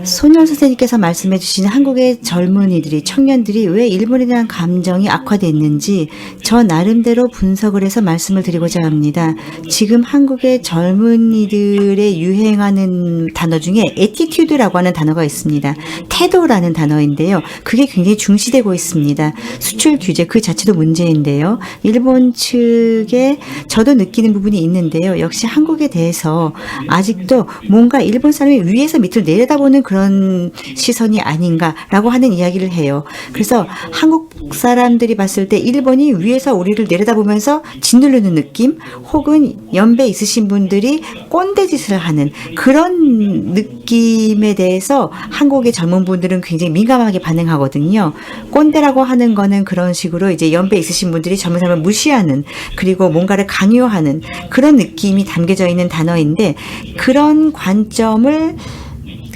S5: 손현 선생님께서 말씀해 주신 한국의 젊은이들이, 청년들이 왜 일본에 대한 감정이 악화됐는지 저 나름대로 분석을 해서 말씀을 드리고자 합니다. 지금 한국의 젊은이들의 유행하는 단어 중에 에티튜드라고 하는 단어가 있습니다. 태도라는 단어인데요. 그게 굉장히 중시되고 있습니다. 수출 규제 그 자체도 문제인데요. 일본 측에 저도 느끼는 부분이 있는데요. 역시 한국에 대해서 아직도 뭔가 일본 사람이 위에서 밑을 내려다보는 그런 시선이 아닌가라고 하는 이야기를 해요. 그래서 한국 사람들이 봤을 때 일본이 위에서 우리를 내려다보면서 짓누르는 느낌, 혹은 연배 있으신 분들이 꼰대짓을 하는 그런 느낌에 대해서 한국의 젊은 분들은 굉장히 민감하게 반응하거든요. 꼰대라고 하는 거는 그런 식으로 이제 연배 있으신 분들이 젊은 사람을 무시하는, 그리고 뭔가를 강요하는 그런 느낌이 담겨져 있는 단어인데, 그런 관점을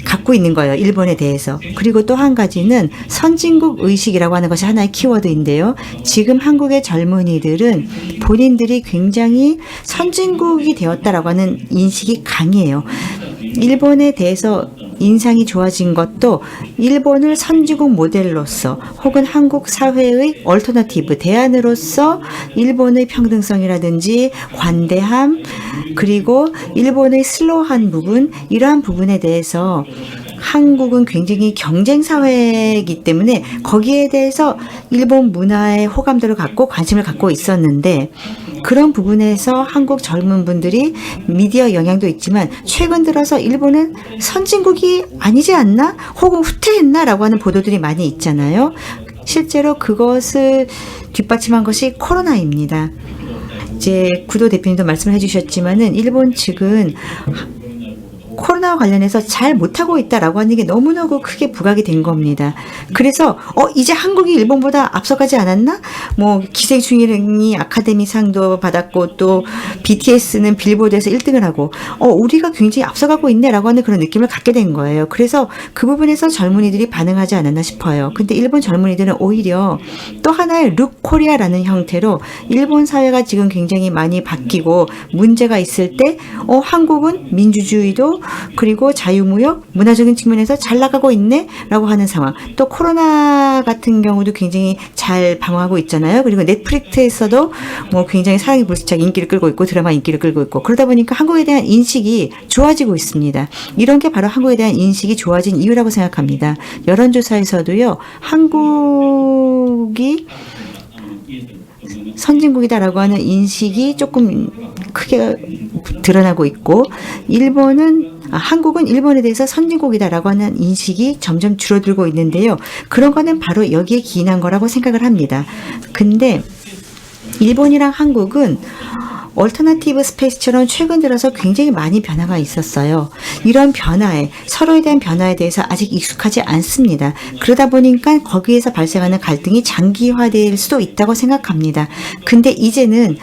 S5: 갖고 있는 거예요. 일본에 대해서. 그리고 또 한 가지는 선진국 의식이라고 하는 것이 하나의 키워드인데요. 지금 한국의 젊은이들은 본인들이 굉장히 선진국이 되었다라고 하는 인식이 강해요. 일본에 대해서 인상이 좋아진 것도 일본을 선진국 모델로서, 혹은 한국 사회의 얼터너티브 대안으로서 일본의 평등성이라든지 관대함, 그리고 일본의 슬로우한 부분, 이러한 부분에 대해서 한국은 굉장히 경쟁 사회이기 때문에 거기에 대해서 일본 문화에 호감도를 갖고 관심을 갖고 있었는데, 그런 부분에서 한국 젊은 분들이 미디어 영향도 있지만 최근 들어서 일본은 선진국이 아니지 않나? 혹은 후퇴했나? 라고 하는 보도들이 많이 있잖아요. 실제로 그것을 뒷받침한 것이 코로나입니다. 이제 구도 대표님도 말씀을 해주셨지만은 일본 측은 코로나와 관련해서 잘 못하고 있다라고 하는 게 너무너무 크게 부각이 된 겁니다. 그래서 이제 한국이 일본보다 앞서가지 않았나? 뭐 기생충이 아카데미상도 받았고, 또 BTS는 빌보드에서 1등을 하고 우리가 굉장히 앞서가고 있네라고 하는 그런 느낌을 갖게 된 거예요. 그래서 그 부분에서 젊은이들이 반응하지 않았나 싶어요. 근데 일본 젊은이들은 오히려 또 하나의 룩 코리아라는 형태로 일본 사회가 지금 굉장히 많이 바뀌고 문제가 있을 때 한국은 민주주의도 그리고 자유무역, 문화적인 측면에서 잘 나가고 있네 라고 하는 상황. 또 코로나 같은 경우도 굉장히 잘 방어하고 있잖아요. 그리고 넷플릭스에서도 뭐 굉장히 사랑이 불시착 인기를 끌고 있고, 드라마 인기를 끌고 있고, 그러다 보니까 한국에 대한 인식이 좋아지고 있습니다. 이런 게 바로 한국에 대한 인식이 좋아진 이유라고 생각합니다. 여론조사에서도요, 한국이 선진국이다라고 하는 인식이 조금 크게 드러나고 있고, 한국은 일본에 대해서 선진국이다라고 하는 인식이 점점 줄어들고 있는데요. 그런 거는 바로 여기에 기인한 거라고 생각을 합니다. 근데 일본이랑 한국은 얼터너티브 스페이스처럼 최근 들어서 굉장히 많이 변화가 있었어요. 이런 변화에, 서로에 대한 변화에 대해서 아직 익숙하지 않습니다. 그러다 보니까 거기에서 발생하는 갈등이 장기화될 수도 있다고 생각합니다. 근데 이제는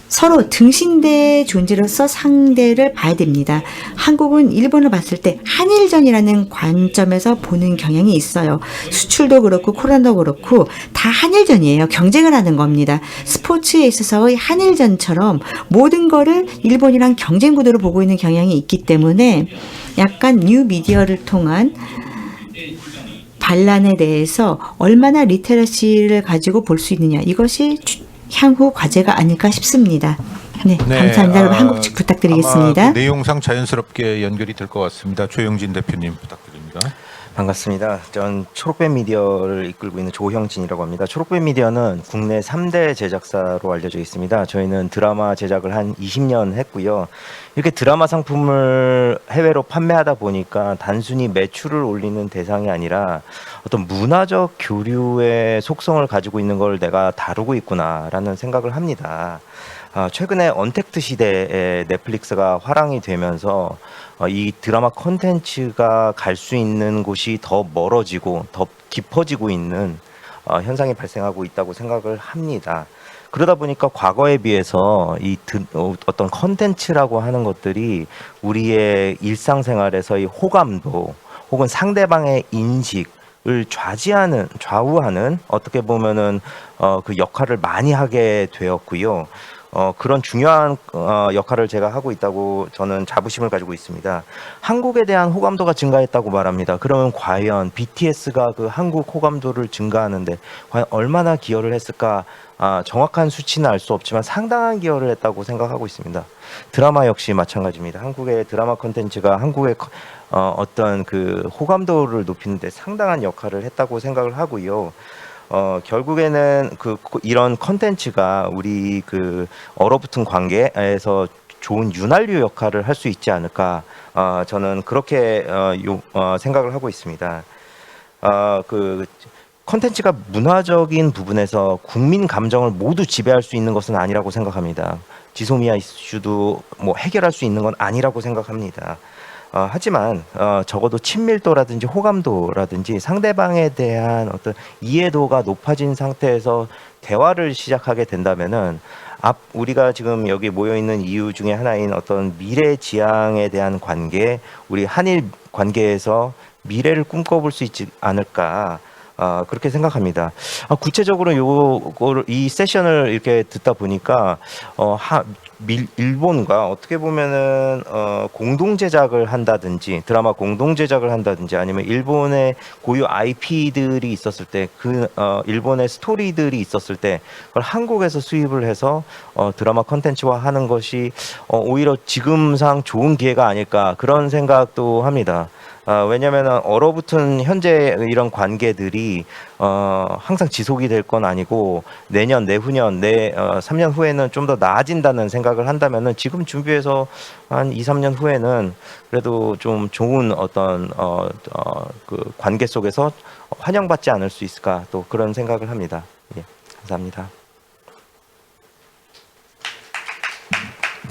S5: 서로 등신대 존재로서 상대를 봐야 됩니다. 한국은 일본을 봤을 때 한일전이라는 관점에서 보는 경향이 있어요. 수출도 그렇고 코로나도 그렇고 다 한일전이에요. 경쟁을 하는 겁니다. 스포츠에 있어서의 한일전처럼 모든 거를 일본이랑 경쟁 구도로 보고 있는 경향이 있기 때문에 약간 뉴 미디어를 통한 반란에 대해서 얼마나 리테러시를 가지고 볼 수 있느냐, 이것이 향후 과제가 아닐까 싶습니다. 네, 감사합니다. 여러분 한국 측 부탁드리겠습니다.
S2: 아마 그 내용상 자연스럽게 연결이 될 것 같습니다. 조영진 대표님 부탁드립니다.
S8: 반갑습니다. 전 초록뱀 미디어를 이끌고 있는 조형진이라고 합니다. 초록뱀 미디어는 국내 3대 제작사로 알려져 있습니다. 저희는 드라마 제작을 한 20년 했고요. 이렇게 드라마 상품을 해외로 판매하다 보니까 단순히 매출을 올리는 대상이 아니라 어떤 문화적 교류의 속성을 가지고 있는 걸 내가 다루고 있구나라는 생각을 합니다. 최근에 언택트 시대에 넷플릭스가 화랑이 되면서 이 드라마 콘텐츠가 갈 수 있는 곳이 더 멀어지고 더 깊어지고 있는 현상이 발생하고 있다고 생각을 합니다. 그러다 보니까 과거에 비해서 어떤 콘텐츠라고 하는 것들이 우리의 일상생활에서의 호감도 혹은 상대방의 인식을 좌우하는 어떻게 보면은 그 역할을 많이 하게 되었고요. 그런 중요한 역할을 제가 하고 있다고 저는 자부심을 가지고 있습니다. 한국에 대한 호감도가 증가했다고 말합니다. 그러면 과연 BTS가 그 한국 호감도를 증가하는데 과연 얼마나 기여를 했을까? 정확한 수치는 알 수 없지만 상당한 기여를 했다고 생각하고 있습니다. 드라마 역시 마찬가지입니다. 한국의 드라마 콘텐츠가 한국의 어떤 그 호감도를 높이는 데 상당한 역할을 했다고 생각을 하고요. 결국에는 이런 컨텐츠가 우리 그 얼어붙은 관계에서 좋은 윤활유 역할을 할 수 있지 않을까, 저는 그렇게 생각을 하고 있습니다. 그 컨텐츠가 문화적인 부분에서 국민 감정을 모두 지배할 수 있는 것은 아니라고 생각합니다. 지소미아 이슈도 뭐 해결할 수 있는 건 아니라고 생각합니다. 하지만 적어도 친밀도라든지 호감도라든지 상대방에 대한 어떤 이해도가 높아진 상태에서 대화를 시작하게 된다면은 우리가 지금 여기 모여 있는 이유 중에 하나인 어떤 미래 지향에 대한 관계, 우리 한일 관계에서 미래를 꿈꿔볼 수 있지 않을까. 그렇게 생각합니다. 구체적으로 이 세션을 이렇게 듣다 보니까 일본과 어떻게 보면은 공동 제작을 한다든지 드라마 공동 제작을 한다든지 아니면 일본의 고유 IP들이 있었을 때 일본의 스토리들이 있었을 때 그걸 한국에서 수입을 해서 드라마 컨텐츠화 하는 것이 오히려 지금상 좋은 기회가 아닐까 그런 생각도 합니다. 왜냐하면 얼어붙은 현재 이런 관계들이 항상 지속이 될 건 아니고 내년, 내후년, 3년 후에는 좀 더 나아진다는 생각을 한다면은 지금 준비해서 한 2, 3년 후에는 그래도 좀 좋은 어떤 그 관계 속에서 환영받지 않을 수 있을까 또 그런 생각을 합니다. 예, 감사합니다.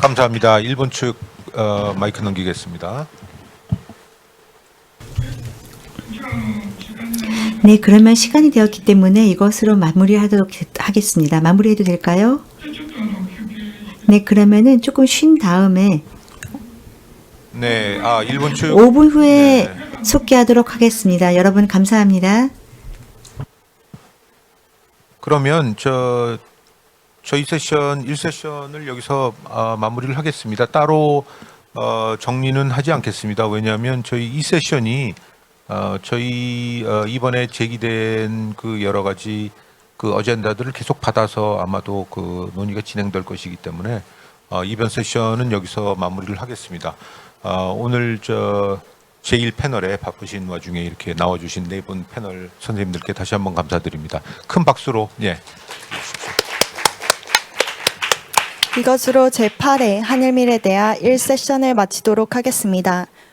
S2: 감사합니다. 일본 측 마이크 넘기겠습니다.
S5: 네, 그러면 시간이 되었기 때문에 이것으로 마무리하도록 하겠습니다. 마무리해도 될까요? 네, 그러면은 조금 쉰 다음에
S2: 네, 일본 측
S5: 5분 후에
S2: 네.
S5: 속개하도록 하겠습니다. 여러분 감사합니다.
S2: 그러면 저희 세션 1세션을 여기서 마무리를 하겠습니다. 따로 정리는 하지 않겠습니다. 왜냐하면 저희 2세션이 저희 이번에 제기된 그 여러 가지 그 어젠다들을 계속 받아서 아마도 그 논의가 진행될 것이기 때문에 이번 세션은 여기서 마무리를 하겠습니다. 오늘 제1 패널에 바쁘신 와중에 이렇게 나와주신 네 분 패널 선생님들께 다시 한번 감사드립니다. 큰 박수로 예.
S1: 이것으로 제8회 한일미래대화 1세션을 마치도록 하겠습니다.